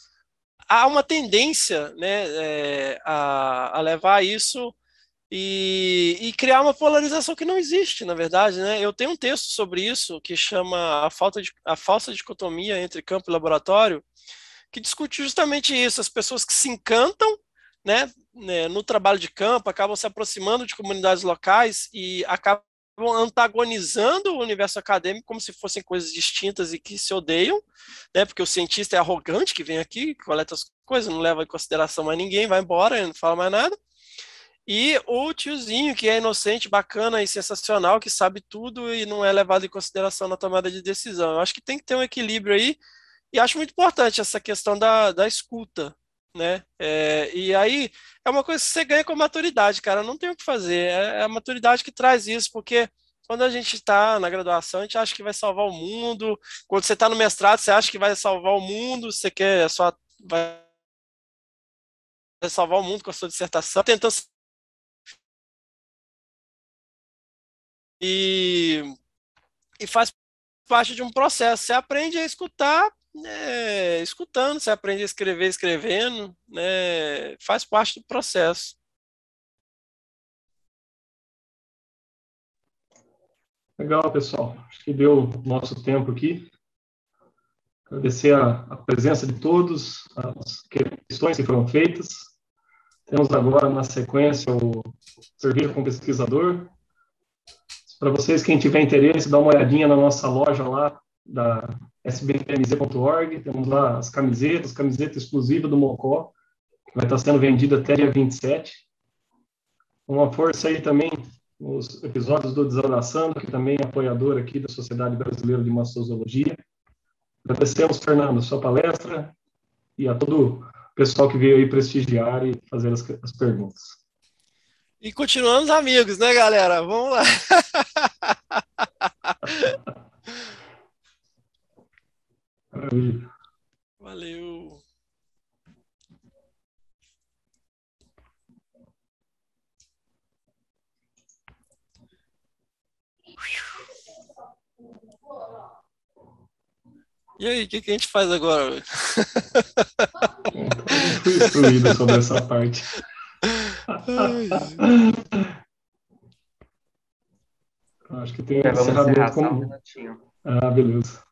B: Há uma tendência, né, a levar isso e criar uma polarização que não existe, na verdade, né? Eu tenho um texto sobre isso que chama a falsa dicotomia entre campo e laboratório, que discute justamente isso, as pessoas que se encantam, né, no trabalho de campo, acabam se aproximando de comunidades locais e acabam antagonizando o universo acadêmico como se fossem coisas distintas e que se odeiam, né? Porque o cientista é arrogante que vem aqui, coleta as coisas, não leva em consideração mais ninguém, vai embora, não fala mais nada. E o tiozinho que é inocente, bacana e sensacional, que sabe tudo e não é levado em consideração na tomada de decisão. Eu acho que tem que ter um equilíbrio aí e acho muito importante essa questão da escuta, né? E aí é uma coisa que você ganha com maturidade, cara. Não tem o que fazer. É a maturidade que traz isso, porque quando a gente está na graduação, a gente acha que vai salvar o mundo. Quando você está no mestrado, você acha que vai salvar o mundo, você quer só vai salvar o mundo com a sua dissertação, tentando e, e faz parte de um processo. Você aprende a escutar, né, escutando, você aprende a escrever escrevendo, né, faz parte do processo.
A: Legal, pessoal. Acho que deu o nosso tempo aqui. Agradecer a presença de todos, as questões que foram feitas. Temos agora, na sequência, o serviço com pesquisador. Para vocês, quem tiver interesse, dá uma olhadinha na nossa loja lá, da sbmz.org. Temos lá as camisetas, camiseta exclusiva do Mocó, que vai estar sendo vendida até dia 27. Uma força aí também nos episódios do Desabraçando, que também é apoiador aqui da Sociedade Brasileira de Mastozoologia. Agradecemos, Fernando, sua palestra e a todo o pessoal que veio aí prestigiar e fazer as perguntas.
B: E continuamos amigos, né, galera? Vamos lá.
A: Maravilha.
B: Valeu. E aí, o que a gente faz agora?
A: Eu fui instruído sobre essa parte. Acho que tem um encerramento como...
C: Um minutinho.
A: Ah, beleza.